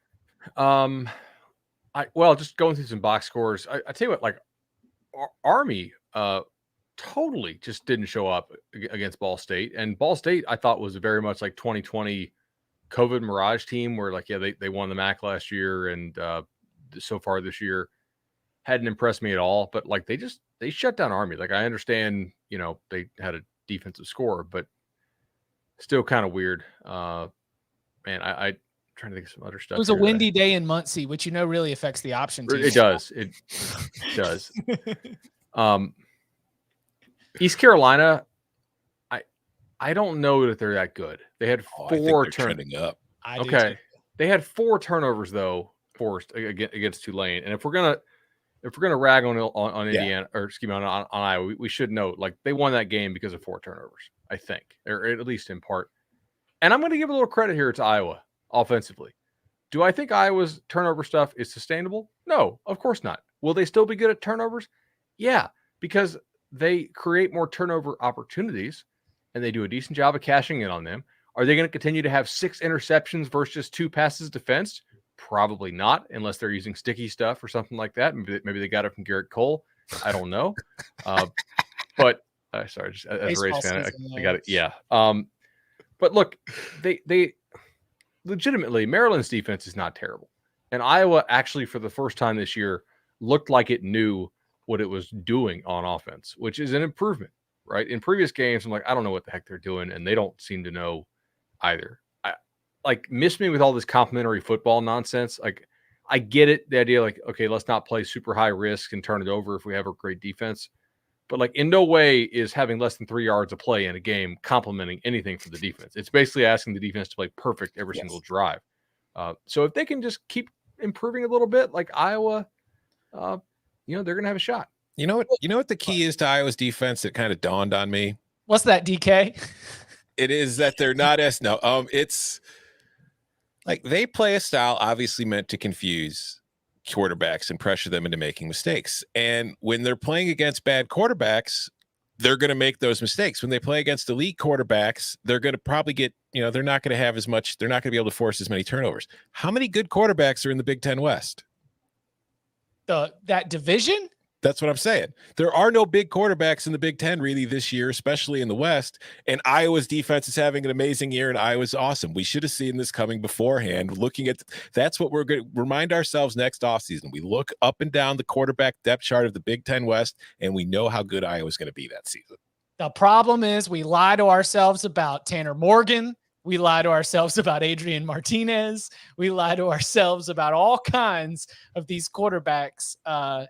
Just going through some box scores. I tell you what, like Army totally just didn't show up against Ball State, and Ball State I thought was very much like 2020 COVID mirage team where like, yeah, they won the MAC last year, and so far this year hadn't impressed me at all. But like, they shut down Army. Like, I understand, they had a defensive score, but still kind of weird. Man, I trying to think of some other stuff. It was a windy day in Muncie, which really affects the option team. It does. It does. East Carolina, I don't know that they're that good. They had 4 turning up. Okay. They had 4 turnovers though forced against Tulane. And if we're gonna if we're going to rag on Indiana, or excuse me, on Iowa, we should note, like, they won that game because of 4 turnovers, I think, or at least in part. And I'm going to give a little credit here to Iowa offensively. Do I think Iowa's turnover stuff is sustainable? No, of course not. Will they still be good at turnovers? Yeah, because they create more turnover opportunities and they do a decent job of cashing in on them. Are they going to continue to have 6 interceptions versus just 2 passes defensed? Probably not, unless they're using sticky stuff or something like that. Maybe they got it from Garrett Cole. I don't know. But sorry, just as a Rays fan, I got it. Yeah. But look, they legitimately, Maryland's defense is not terrible. And Iowa actually, for the first time this year, looked like it knew what it was doing on offense, which is an improvement, right? In previous games, I'm like, I don't know what the heck they're doing, and they don't seem to know either. Miss me with all this complimentary football nonsense. Like, I get it, the idea, like, okay, let's not play super high risk and turn it over if we have a great defense. But, like, in no way is having less than 3 yards of play in a game complimenting anything for the defense. It's basically asking the defense to play perfect every single drive. So if they can just keep improving a little bit, like Iowa, they're going to have a shot. You know what the key is to Iowa's defense that kind of dawned on me? What's that, DK? It is that they're not it's like they play a style obviously meant to confuse quarterbacks and pressure them into making mistakes. And when they're playing against bad quarterbacks, they're going to make those mistakes. When they play against elite quarterbacks, they're going to probably get, they're not going to have as much, they're not going to be able to force as many turnovers. How many good quarterbacks are in the Big Ten West? That division? That's what I'm saying. There are no big quarterbacks in the Big Ten really this year, especially in the West. And Iowa's defense is having an amazing year, and Iowa's awesome. We should have seen this coming beforehand. That's what we're going to remind ourselves next offseason. We look up and down the quarterback depth chart of the Big Ten West, and we know how good Iowa's going to be that season. The problem is we lie to ourselves about Tanner Morgan. We lie to ourselves about Adrian Martinez. We lie to ourselves about all kinds of these quarterbacks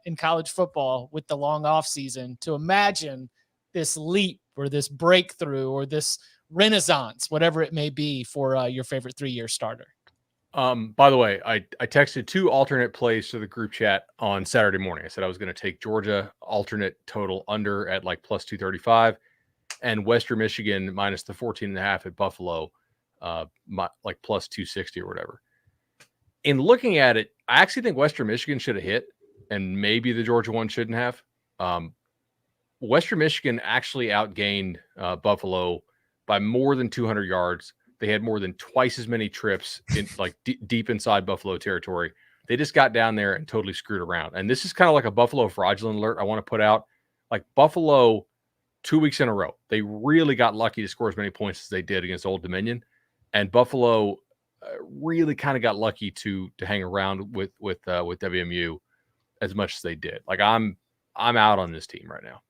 in college football with the long off season to imagine this leap or this breakthrough or this renaissance, whatever it may be for your favorite 3-year starter. By the way, I texted 2 alternate plays to the group chat on Saturday morning. I said I was going to take Georgia alternate total under at like plus 235 and Western Michigan minus the 14.5 at Buffalo. Like plus 260 or whatever. In looking at it, I actually think Western Michigan should have hit, and maybe the Georgia one shouldn't have. Western Michigan actually outgained Buffalo by more than 200 yards. They had more than twice as many trips in deep inside Buffalo territory. They just got down there and totally screwed around. And this is kind of like a Buffalo fraudulent alert I want to put out. Like Buffalo, 2 weeks in a row, they really got lucky to score as many points as they did against Old Dominion. And Buffalo really kind of got lucky to hang around with WMU as much as they did. Like I'm out on this team right now.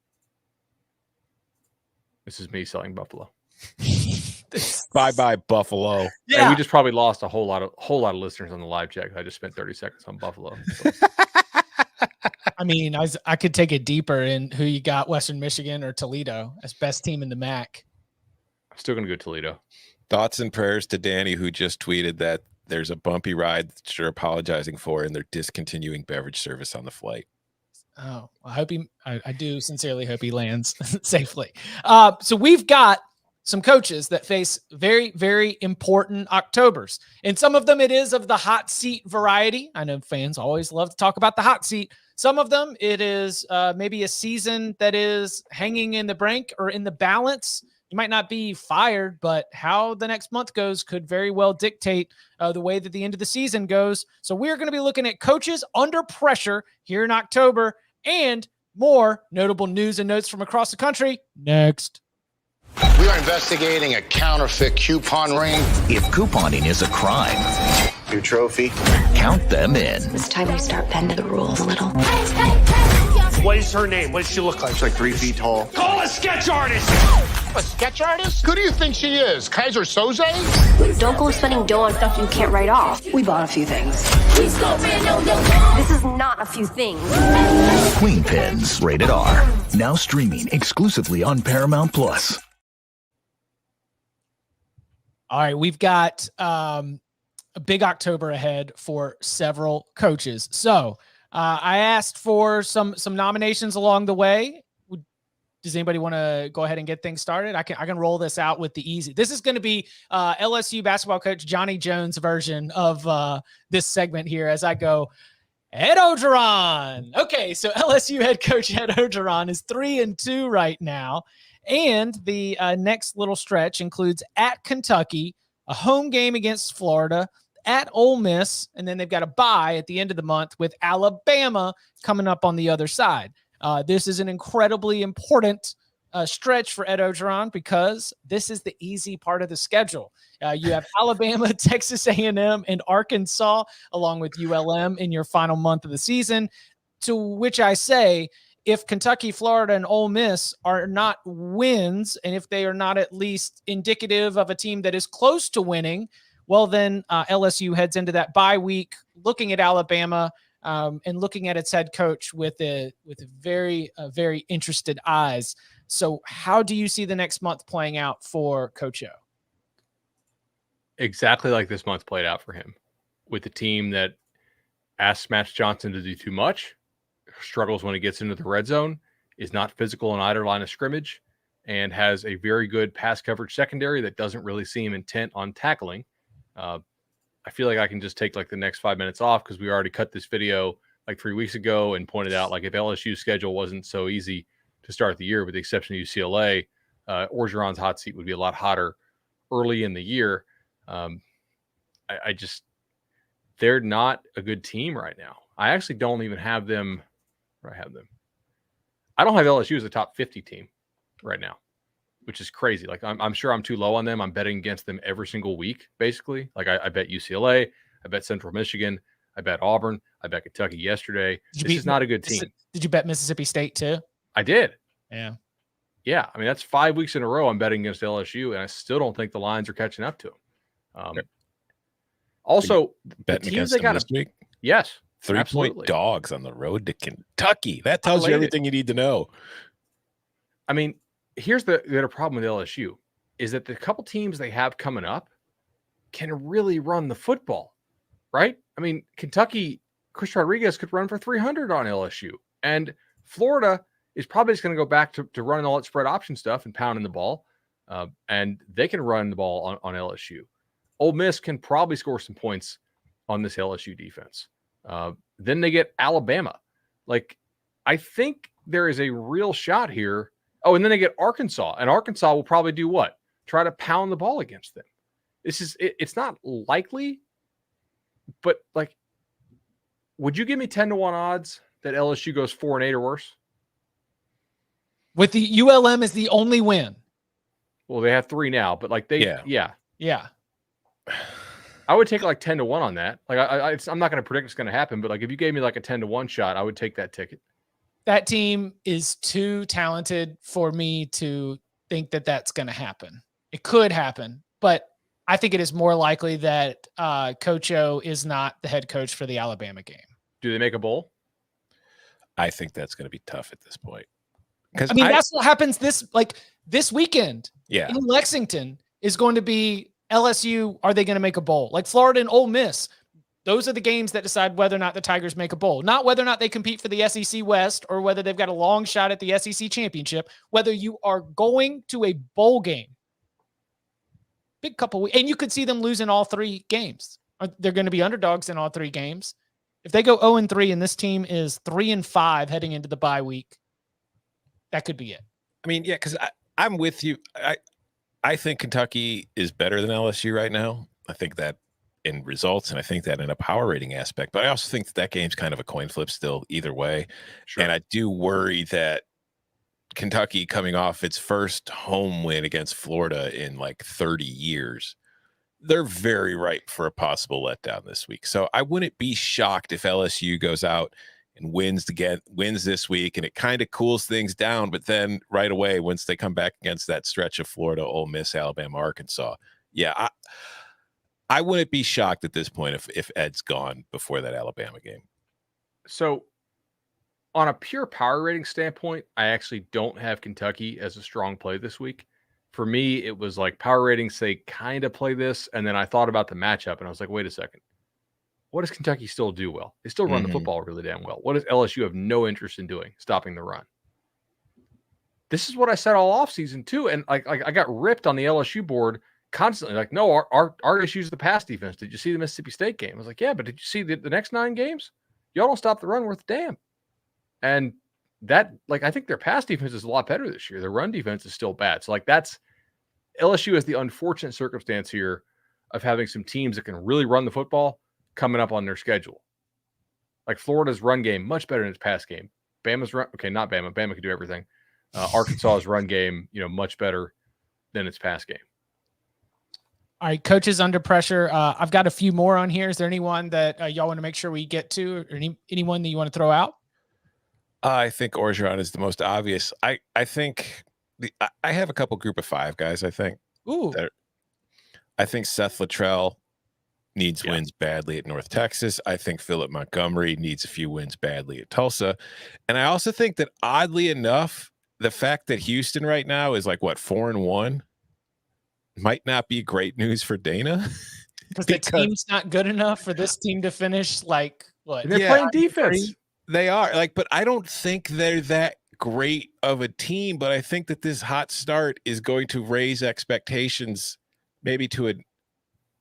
This is me selling Buffalo. Bye Buffalo. Yeah, and we just probably lost a whole lot of listeners on the live chat. I just spent 30 seconds on Buffalo. So. I mean, I could take it deeper in who you got, Western Michigan or Toledo as best team in the MAC. I'm still going to go Toledo. Thoughts and prayers to Danny, who just tweeted that there's a bumpy ride that you're apologizing for, and they're discontinuing beverage service on the flight. Oh, I do sincerely hope he lands safely. So we've got some coaches that face very, very important Octobers. And some of them, it is of the hot seat variety. I know fans always love to talk about the hot seat. Some of them, it is maybe a season that is hanging in the brink or in the balance. You might not be fired, but how the next month goes could very well dictate the way that the end of the season goes. So we're going to be looking at coaches under pressure here in October and more notable news and notes from across the country next. We are investigating a counterfeit coupon ring. If couponing is a crime, Your trophy. count them in. It's time you start bending the rules a little. What is her name? What does she look like? She's like 3 feet tall. Call a sketch artist! A sketch artist? Who do you think she is? Kaiser Soze? Don't go spending dough on stuff you can't write off. We bought a few things. This is not a few things. Queen Pins, rated R. Now streaming exclusively on Paramount Plus. All right, we've got a big October ahead for several coaches. So I asked for some nominations along the way. Does anybody want to go ahead and get things started? I can roll this out with the easy. This is going to be LSU basketball coach Johnny Jones' version of this segment here as I go, Ed Orgeron. Okay, so LSU head coach Ed Orgeron is 3-2 right now. And the next little stretch includes at Kentucky, a home game against Florida, at Ole Miss, and then they've got a bye at the end of the month with Alabama coming up on the other side. This is an incredibly important stretch for Ed Orgeron because this is the easy part of the schedule. You have Alabama, Texas A&M, and Arkansas, along with ULM in your final month of the season, to which I say, if Kentucky, Florida, and Ole Miss are not wins, and if they are not at least indicative of a team that is close to winning, well, then LSU heads into that bye week looking at Alabama and looking at its head coach with very interested eyes. So how do you see the next month playing out for Coach O? Exactly like this month played out for him, with a team that asks Matt Johnson to do too much, struggles when he gets into the red zone, is not physical on either line of scrimmage, and has a very good pass coverage secondary that doesn't really seem intent on tackling. I feel like I can just take like the next 5 minutes off because we already cut this video like 3 weeks ago and pointed out like if LSU's schedule wasn't so easy to start the year, with the exception of UCLA, Orgeron's hot seat would be a lot hotter early in the year. They're not a good team right now. I actually don't even have them. Where I have them. I don't have LSU as a top 50 team right now, which is crazy. Like I'm sure I'm too low on them. I'm betting against them every single week, basically. Like I bet UCLA, I bet Central Michigan, I bet Auburn, I bet Kentucky yesterday. This is not a good team. Did you bet Mississippi State too? I did. Yeah. Yeah. I mean, that's 5 weeks in a row I'm betting against LSU, and I still don't think the lines are catching up to them. Also, betting against them this week? Yes. 3-point dogs on the road to Kentucky. That tells you everything you need to know. I mean, here's the other problem with LSU is that the couple teams they have coming up can really run the football, right? I mean, Kentucky, Chris Rodriguez could run for 300 on LSU, and Florida is probably just going to go back to running all that spread option stuff and pounding the ball, and they can run the ball on LSU. Ole Miss can probably score some points on this LSU defense. Then they get Alabama. Like, I think there is a real shot here. Oh, and then they get Arkansas, and Arkansas will probably do what? Try to pound the ball against them. It's not likely, but like, would you give me 10-1 odds that LSU goes 4-8 or worse? With the ULM is the only win. Well, they have 3 now, but like yeah. I would take like 10-1 on that. Like I'm not going to predict it's going to happen, but like if you gave me like a 10-1 shot, I would take that ticket. That team is too talented for me to think that that's going to happen. It could happen, but I think it is more likely that Coach O is not the head coach for the Alabama game. Do they make a bowl? I think that's going to be tough at this point. I mean, that's what happens this weekend. Yeah. In Lexington is going to be LSU. Are they going to make a bowl? Like Florida and Ole Miss. Those are the games that decide whether or not the Tigers make a bowl, not whether or not they compete for the SEC West or whether they've got a long shot at the SEC championship, whether you are going to a bowl game. Big couple weeks. And you could see them losing all 3 games. They're going to be underdogs in all 3 games. If they go 0-3 and this team is 3-5 heading into the bye week, that could be it. I mean, yeah, because I'm with you. I think Kentucky is better than LSU right now. I think that in results, and I think that in a power rating aspect. But I also think that game's kind of a coin flip still either way. Sure. And I do worry that Kentucky coming off its first home win against Florida in like 30 years, they're very ripe for a possible letdown this week. So I wouldn't be shocked if LSU goes out and wins this week, and it kind of cools things down. But then right away, once they come back against that stretch of Florida, Ole Miss, Alabama, Arkansas, yeah, I wouldn't be shocked at this point if Ed's gone before that Alabama game. So on a pure power rating standpoint, I actually don't have Kentucky as a strong play this week. For me, it was like power ratings say kind of play this, and then I thought about the matchup, and I was like, wait a second. what does Kentucky still do well? They still run the football really damn well. What does LSU have no interest in doing? Stopping the run. This is what I said all offseason too. And like I got ripped on the LSU board constantly. Like, no, our issue is the pass defense. Did you see the Mississippi State game? I was like, yeah, but did you see the next 9 games? Y'all don't stop the run worth a damn. And that, like, I think their pass defense is a lot better this year. Their run defense is still bad. So like that's LSU has the unfortunate circumstance here of having some teams that can really run the football coming up on their schedule. Like Florida's run game, much better than its pass game. Bama's run, okay, not Bama. Bama can do everything. Arkansas's run game, much better than its pass game. All right, coaches under pressure. I've got a few more on here. Is there anyone that y'all want to make sure we get to, or anyone that you want to throw out? I think Orgeron is the most obvious. I think I have a couple group of 5 guys. I think. Ooh. I think Seth Luttrell needs wins badly at North Texas. I think Philip Montgomery needs a few wins badly at Tulsa. And I also think that, oddly enough, the fact that Houston right now is like, 4-1 might not be great news for Dana. Because the team's not good enough for this team to finish like what? They're playing defense. They are but I don't think they're that great of a team. But I think that this hot start is going to raise expectations maybe to a,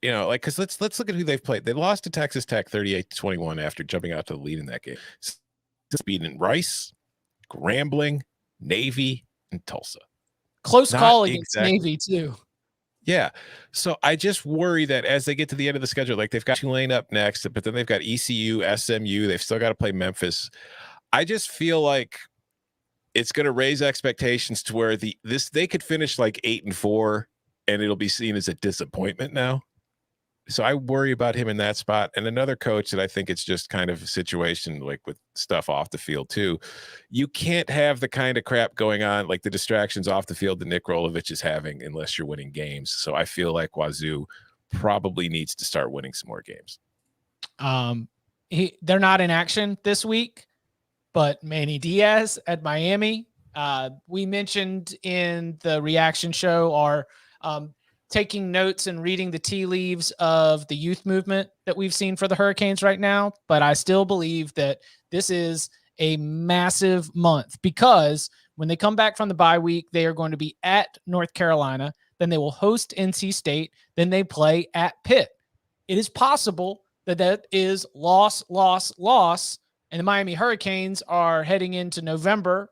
because let's look at who they've played. They lost to Texas Tech 38-21 after jumping out to the lead in that game. Beating Rice, Grambling, Navy, and Tulsa. Close call against Navy too. Yeah. So I just worry that as they get to the end of the schedule, like they've got Tulane up next, but then they've got ECU, SMU. They've still got to play Memphis. I just feel like it's going to raise expectations to where they could finish like 8-4 and it'll be seen as a disappointment now. So I worry about him in that spot. And another coach that I think it's just kind of a situation like with stuff off the field too. You can't have the kind of crap going on, like the distractions off the field that Nick Rolovich is having, unless you're winning games. So I feel like Wazoo probably needs to start winning some more games. They're not in action this week, but Manny Diaz at Miami, we mentioned in the reaction show, are taking notes and reading the tea leaves of the youth movement that we've seen for the Hurricanes right now. But I still believe that this is a massive month, because when they come back from the bye week, they are going to be at North Carolina. Then they will host NC State. Then they play at Pitt. It is possible that is loss. And the Miami Hurricanes are heading into November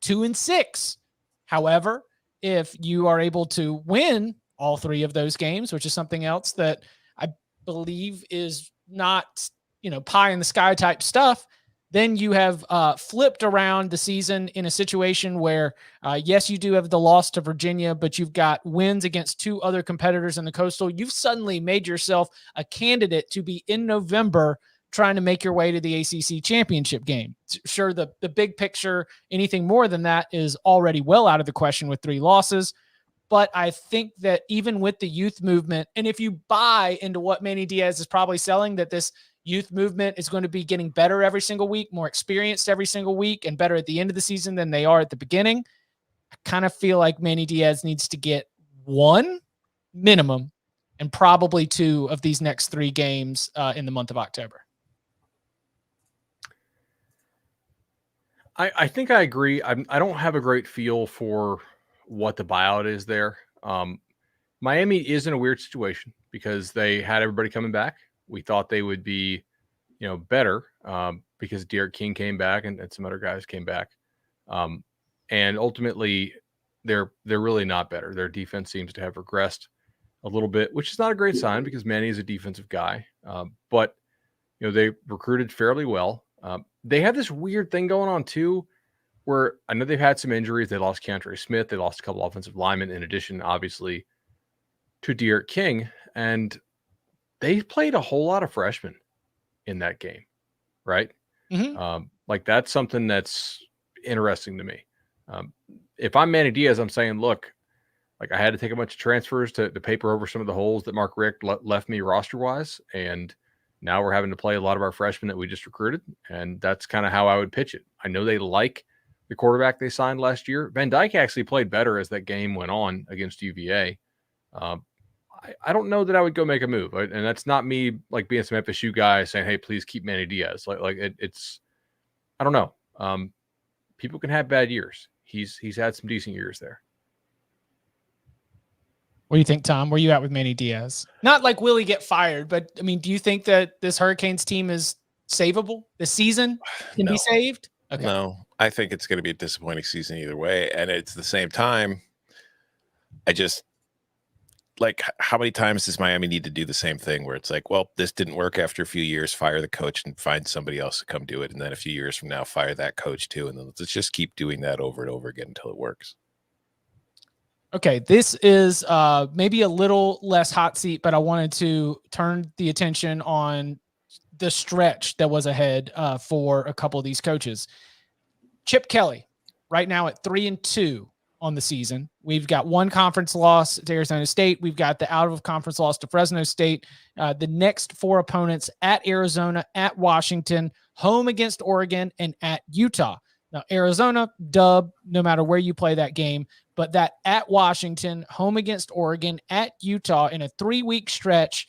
2-6. However, if you are able to win all 3 of those games, which is something else that I believe is not, pie in the sky type stuff, then you have flipped around the season in a situation where, yes, you do have the loss to Virginia, but you've got wins against 2 other competitors in the Coastal. You've suddenly made yourself a candidate to be in November trying to make your way to the ACC championship game. Sure, the big picture, anything more than that is already well out of the question with 3 losses. But I think that even with the youth movement, and if you buy into what Manny Diaz is probably selling, that this youth movement is going to be getting better every single week, more experienced every single week, and better at the end of the season than they are at the beginning, I kind of feel like Manny Diaz needs to get 1 minimum and probably 2 of these next 3 games in the month of October. I think I agree. I don't have a great feel for what the buyout is there. Miami is in a weird situation because they had everybody coming back. We thought they would be, better because Derek King came back and some other guys came back. And ultimately they're really not better. Their defense seems to have regressed a little bit, which is not a great sign because Manny is a defensive guy. But they recruited fairly well. They have this weird thing going on too, where I know they've had some injuries. They lost Keandre Smith. They lost a couple offensive linemen in addition, obviously, to Derek King. And they played a whole lot of freshmen in that game, right? Mm-hmm. Like that's something that's interesting to me. If I'm Manny Diaz, I'm saying, look, like I had to take a bunch of transfers to paper over some of the holes that Mark Richt left me roster-wise. And now we're having to play a lot of our freshmen that we just recruited. And that's kind of how I would pitch it. I know they like the quarterback they signed last year. Van Dyke actually played better as that game went on against UVA. I don't know that I would go make a move, right? And that's not me like being some FSU guy saying, "Hey, please keep Manny Diaz." It's I don't know. People can have bad years. He's had some decent years there. What do you think, Tom? Where you at with Manny Diaz? Not like will he get fired, but I mean, do you think that this Hurricanes team is savable? The season can be saved? Okay. No, I think it's going to be a disappointing season either way. And it's the same time, I just like, how many times does Miami need to do the same thing where it's like, well, this didn't work after a few years, fire the coach and find somebody else to come do it. And then a few years from now, fire that coach too. And then let's just keep doing that over and over again until it works. Okay, this is maybe a little less hot seat, but I wanted to turn the attention on the stretch that was ahead for a couple of these coaches. Chip Kelly, right now at 3-2 on the season. We've got one conference loss to Arizona State. We've got the out-of-conference loss to Fresno State. The next four opponents at Arizona, at Washington, home against Oregon, and at Utah. Now, Arizona, dub, no matter where you play that game, but that at Washington, home against Oregon, at Utah in a 3-week stretch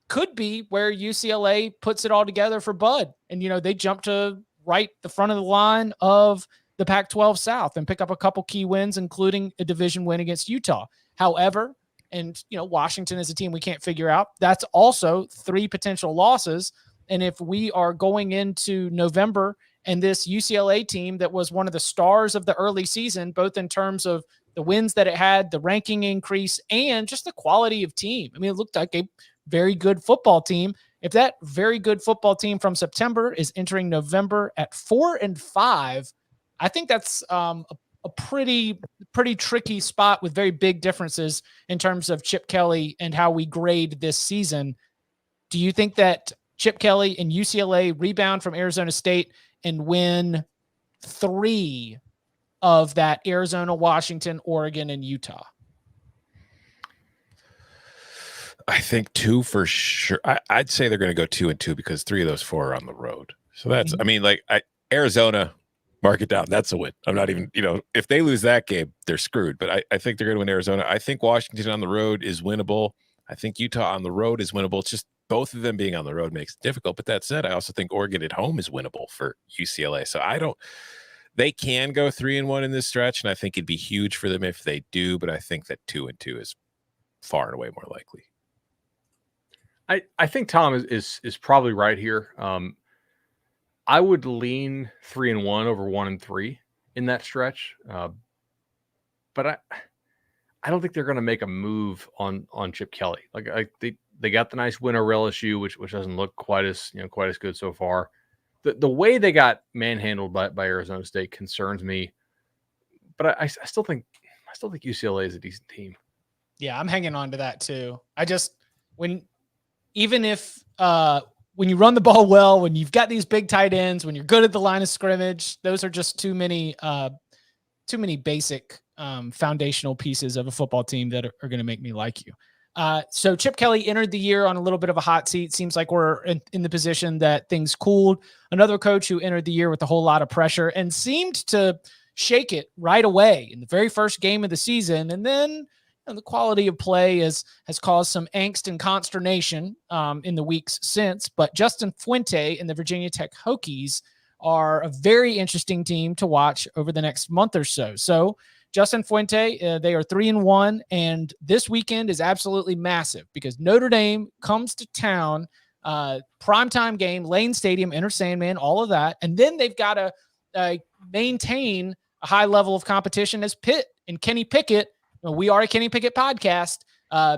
could be where UCLA puts it all together for Bud. And, they jump to right the front of the line of the Pac-12 South and pick up a couple key wins, including a division win against Utah. However, and, Washington is a team we can't figure out. That's also 3 potential losses. And if we are going into November and this UCLA team that was one of the stars of the early season, both in terms of the wins that it had, the ranking increase, and just the quality of team. I mean, it looked like a very good football team. If that very good football team from September is entering November at 4-5, I think that's a pretty tricky spot with very big differences in terms of Chip Kelly and how we grade this season. Do you think that Chip Kelly and UCLA rebound from Arizona State and win 3 of that Arizona, Washington, Oregon, and Utah? I think 2 for sure. I'd say they're going to go 2-2 because 3 of those 4 are on the road. So that's, Arizona, mark it down. That's a win. I'm not even, if they lose that game, they're screwed. But I think they're going to win Arizona. I think Washington on the road is winnable. I think Utah on the road is winnable. It's just both of them being on the road makes it difficult. But that said, I also think Oregon at home is winnable for UCLA. So they can go 3-1 in this stretch, and I think it'd be huge for them if they do. But I think that 2-2 is far and away more likely. I think Tom is probably right here. I would lean 3-1 over 1-3 in that stretch. But I don't think they're going to make a move on Chip Kelly. They got the nice win over LSU, which doesn't look quite as good so far. The way they got manhandled by Arizona State concerns me. But I still think UCLA is a decent team. Yeah, I'm hanging on to that too. When you run the ball well, when you've got these big tight ends, when you're good at the line of scrimmage, those are just too many basic foundational pieces of a football team that are going to make me like you. So Chip Kelly entered the year on a little bit of a hot seat. Seems like we're in the position that things cooled. Another coach who entered the year with a whole lot of pressure and seemed to shake it right away in the very first game of the season. And then the quality of play has caused some angst and consternation in the weeks since. But Justin Fuente and the Virginia Tech Hokies are a very interesting team to watch over the next month or so. So Justin Fuente, they are 3-1, and this weekend is absolutely massive because Notre Dame comes to town, primetime game, Lane Stadium, Enter Sandman, all of that. And then they've got to maintain a high level of competition as Pitt and Kenny Pickett. We are a Kenny Pickett podcast.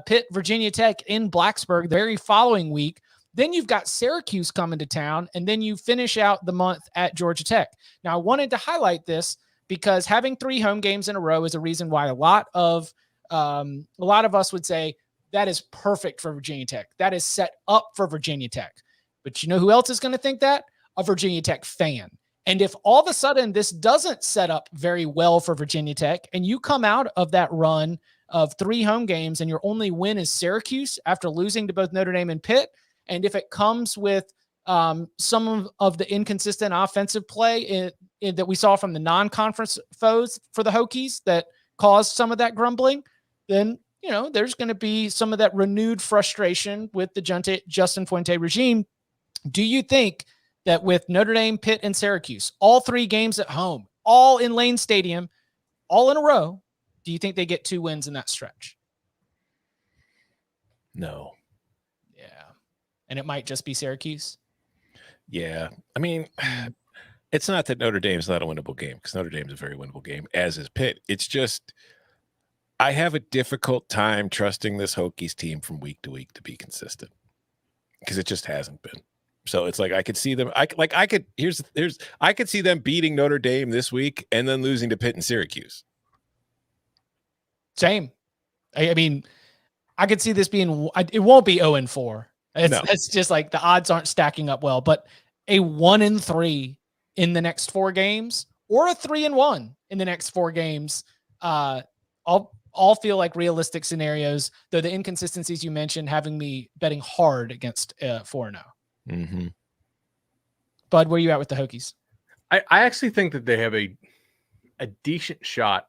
Pitt, Virginia Tech in Blacksburg the very following week. Then you've got Syracuse coming to town, and then you finish out the month at Georgia Tech. Now, I wanted to highlight this because having 3 home games in a row is a reason why a lot of us would say that is perfect for Virginia Tech. That is set up for Virginia Tech. But you know who else is going to think that? A Virginia Tech fan. And if all of a sudden this doesn't set up very well for Virginia Tech and you come out of that run of 3 home games and your only win is Syracuse after losing to both Notre Dame and Pitt, and if it comes with some of the inconsistent offensive play that we saw from the non-conference foes for the Hokies that caused some of that grumbling, then there's going to be some of that renewed frustration with the Justin Fuente regime. Do you think that with Notre Dame, Pitt, and Syracuse, all 3 games at home, all in Lane Stadium, all in a row, do you think they get 2 wins in that stretch? No. Yeah. And it might just be Syracuse? Yeah. I mean, it's not that Notre Dame's not a winnable game, because Notre Dame's a very winnable game, as is Pitt. It's just I have a difficult time trusting this Hokies team from week to week to be consistent, because it just hasn't been. So it's like I could see them. I could see them beating Notre Dame this week and then losing to Pitt and Syracuse. Same. I mean, I could see this being. It won't be 0-4. It's just like the odds aren't stacking up well. But a 1-3 in the next 4 games, or a 3-1 in the next 4 games, all feel like realistic scenarios. Though the inconsistencies you mentioned having me betting hard against 4-0. Mm-hmm. Bud, where are you at with the Hokies? I actually think that they have a decent shot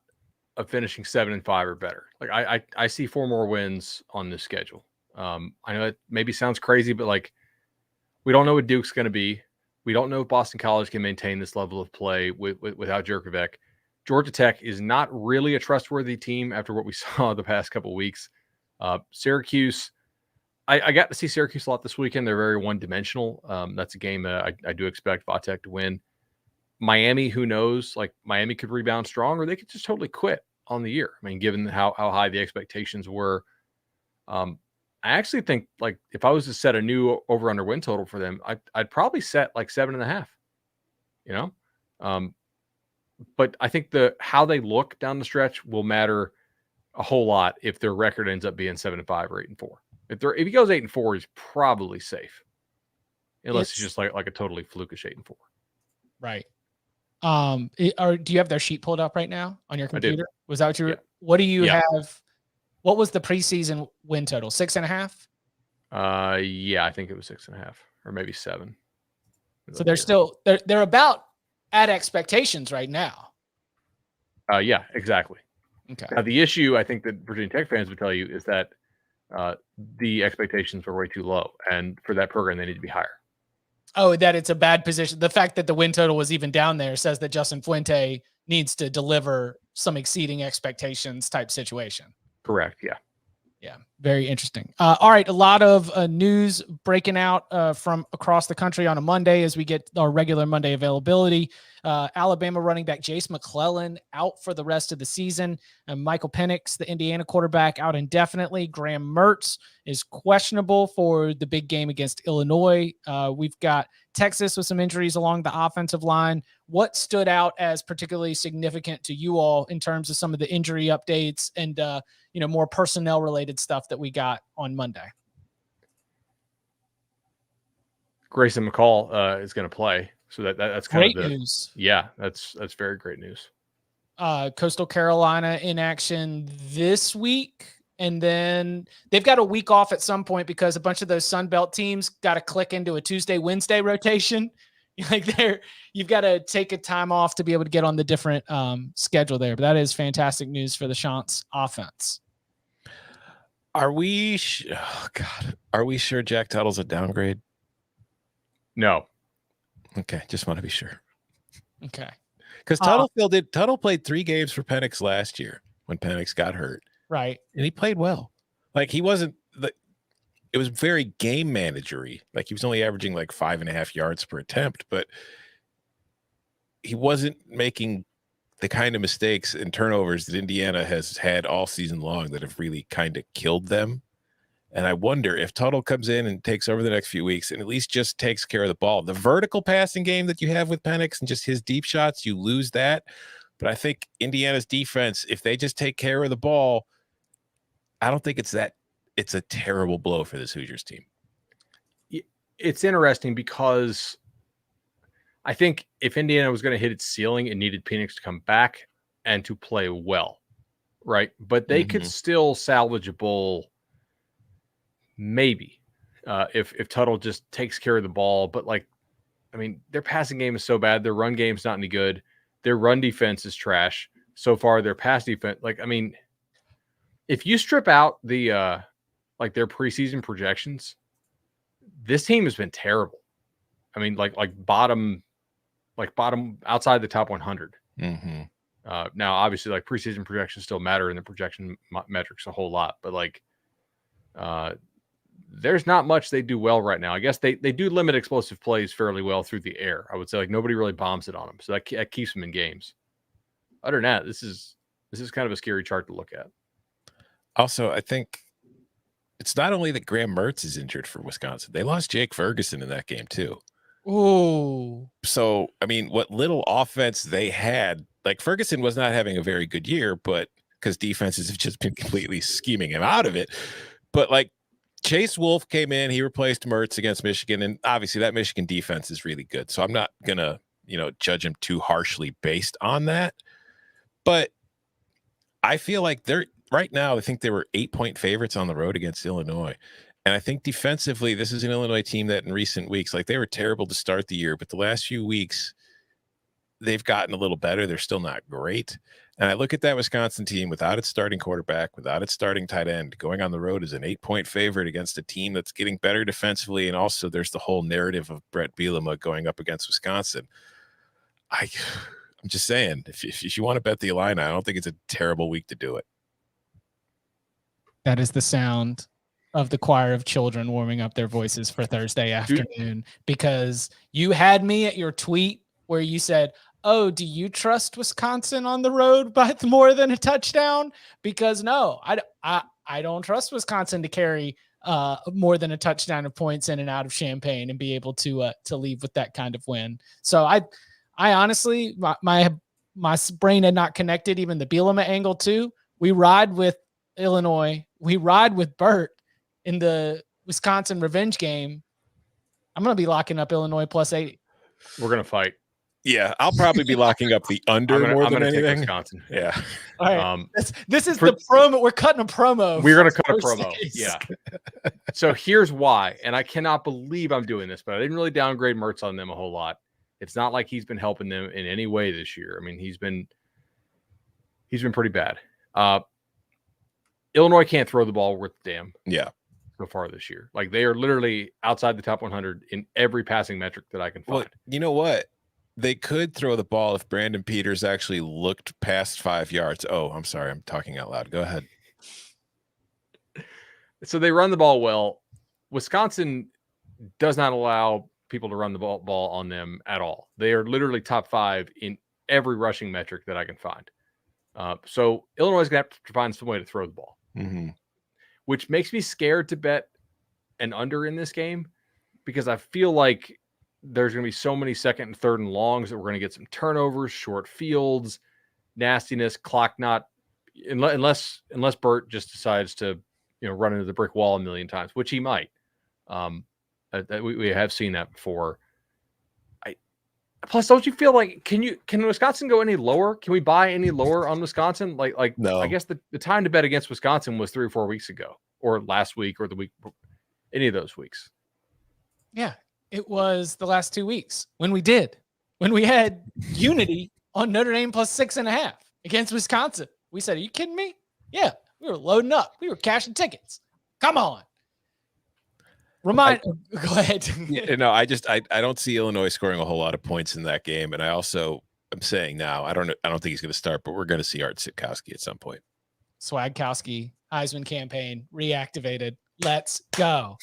of finishing 7-5 or better. Like I see 4 more wins on this schedule. I know it maybe sounds crazy, but like we don't know what Duke's going to be. We don't know if Boston College can maintain this level of play without Jerkovic. Georgia Tech is not really a trustworthy team after what we saw the past couple of weeks. Syracuse, I got to see Syracuse a lot this weekend. They're very one-dimensional. That's a game that I do expect Vatek to win. Miami, who knows? Like Miami could rebound strong, or they could just totally quit on the year. I mean, given how high the expectations were, I actually think like if I was to set a new over/under win total for them, I'd probably set like 7.5. But I think how they look down the stretch will matter a whole lot if their record ends up being 7-5 or 8-4. If he goes 8-4, he's probably safe, unless it's just like a totally flukish 8-4. Right. Do you have their sheet pulled up right now on your computer? Was that what you were? Yeah. What do you have? What was the preseason win total? 6.5? Yeah, I think it was 6.5 or maybe 7. So they're about at expectations right now. Yeah, exactly. Okay. Now, the issue I think that Virginia Tech fans would tell you is that the expectations were way too low, and for that program, they need to be higher. Oh, that it's a bad position. The fact that the win total was even down there says that Justin Fuente needs to deliver some exceeding expectations type situation. Correct. Yeah. Yeah. Very interesting. All right. A lot of news breaking out from across the country on a Monday as we get our regular Monday availability. Alabama running back Jace McClellan out for the rest of the season. Michael Penix, the Indiana quarterback, out indefinitely. Graham Mertz is questionable for the big game against Illinois. We've got Texas with some injuries along the offensive line. What stood out as particularly significant to you all in terms of some of the injury updates and more personnel related stuff that we got on Monday? Grayson McCall is going to play. So that's kind great of news. Yeah, that's very great news. Coastal Carolina in action this week, and then they've got a week off at some point because a bunch of those Sun Belt teams got to click into a Tuesday, Wednesday rotation. You've got to take a time off to be able to get on the different schedule there. But that is fantastic news for the Chants offense. Are we? Are we sure Jack Tuttle's a downgrade? No. Okay, just want to be sure. Okay. Because Tuttle played 3 games for Penix last year when Penix got hurt. Right. And he played well. Like he wasn't it was very game managery. Like he was only averaging like 5.5 yards per attempt, but he wasn't making the kind of mistakes and turnovers that Indiana has had all season long that have really kind of killed them. And I wonder if Tuttle comes in and takes over the next few weeks and at least just takes care of the ball. The vertical passing game that you have with Penix and just his deep shots, you lose that. But I think Indiana's defense, if they just take care of the ball, I don't think it's a terrible blow for this Hoosiers team. It's interesting because I think if Indiana was going to hit its ceiling, it needed Penix to come back and to play well, right? But they could still salvage a bowl. Maybe if Tuttle just takes care of the ball. But their passing game is so bad. Their run game's not any good. Their run defense is trash. So far, their pass defense, if you strip out the like their preseason projections, this team has been terrible. I mean, like bottom outside the top 100. Mm-hmm. Now, obviously, like preseason projections still matter in the projection metrics a whole lot, but like there's not much they do well right now. I guess they do limit explosive plays fairly well through the air. I would say like nobody really bombs it on them, so that keeps them in games. Other than that, this is kind of a scary chart to look at. Also, I think it's not only that Graham Mertz is injured for Wisconsin; they lost Jake Ferguson in that game too. Ooh. So, I mean, what little offense they had, like Ferguson was not having a very good year, but because defenses have just been completely scheming him out of it. But like Chase Wolf came in, he replaced Mertz against Michigan, and obviously that Michigan defense is really good. So I'm not gonna, judge him too harshly based on that. But I feel like right now, I think they were 8-point favorites on the road against Illinois. And I think defensively, this is an Illinois team that in recent weeks, like they were terrible to start the year, but the last few weeks, they've gotten a little better. They're still not great. And I look at that Wisconsin team without its starting quarterback, without its starting tight end, going on the road as an 8-point favorite against a team that's getting better defensively. And also there's the whole narrative of Brett Bielema going up against Wisconsin. I'm just saying, if you want to bet the Illini, I don't think it's a terrible week to do it. That is the sound of the choir of children warming up their voices for Thursday afternoon, because you had me at your tweet where you said, "Oh, do you trust Wisconsin on the road by more than a touchdown?" Because no, I don't trust Wisconsin to carry more than a touchdown of points in and out of Champaign and be able to leave with that kind of win. So I honestly, my brain had not connected even the Bielema angle too. We ride with Illinois. We ride with Burt in the Wisconsin revenge game. I'm going to be locking up Illinois +8. We're going to fight. Yeah, I'll probably be locking up the under more than anything. Wisconsin. Yeah. All right. This is the promo. We're cutting a promo. We're going to cut a promo. Yeah. So here's why. And I cannot believe I'm doing this, but I didn't really downgrade Mertz on them a whole lot. It's not like he's been helping them in any way this year. I mean, he's been pretty bad. Illinois can't throw the ball worth a damn. Yeah. So far this year. Like they are literally outside the top 100 in every passing metric that I can find. Well, you know what? They could throw the ball if Brandon Peters actually looked past 5 yards. Oh, I'm sorry. I'm talking out loud. Go ahead. So they run the ball well. Wisconsin does not allow people to run the ball on them at all. They are literally top 5 in every rushing metric that I can find. So Illinois is going to have to find some way to throw the ball, which makes me scared to bet an under in this game because I feel like there's going to be so many second and third and longs that we're going to get some turnovers, short fields, nastiness, clock not, unless Burt just decides to, run into the brick wall a million times, which he might. We have seen that before. Plus, don't you feel like can Wisconsin go any lower? Can we buy any lower on Wisconsin? Like no. I guess the time to bet against Wisconsin was 3 or 4 weeks ago, or last week, or the week, any of those weeks. Yeah, it was the last 2 weeks when we had unity on Notre Dame +6.5 against Wisconsin. We said, "Are you kidding me?" Yeah, we were loading up. We were cashing tickets. Come on. Go ahead. No, I don't see Illinois scoring a whole lot of points in that game, and I'm saying now I don't think he's going to start, but we're going to see Art Sitkowski at some point. Swagkowski Heisman campaign reactivated. Let's go.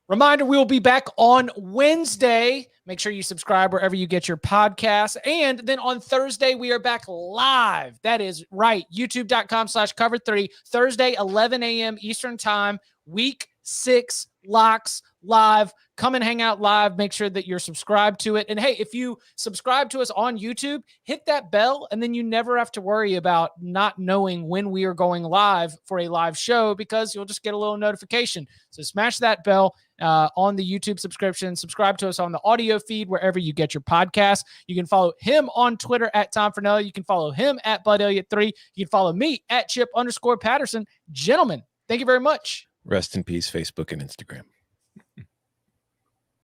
Reminder: we will be back on Wednesday. Make sure you subscribe wherever you get your podcasts, and then on Thursday we are back live. That is right, YouTube.com/Cover3 Thursday 11 a.m. Eastern Time. Week 6 locks live. Come and hang out live. Make sure that you're subscribed to it. And hey, if you subscribe to us on YouTube, hit that bell, and then you never have to worry about not knowing when we are going live for a live show because you'll just get a little notification. So smash that bell on the YouTube subscription. Subscribe to us on the audio feed wherever you get your podcasts. You can follow him on Twitter at Tom Fernelli. You can follow him at Bud Elliott 3. You can follow me at Chip_Patterson. Gentlemen, thank you very much. Rest in peace, Facebook and Instagram.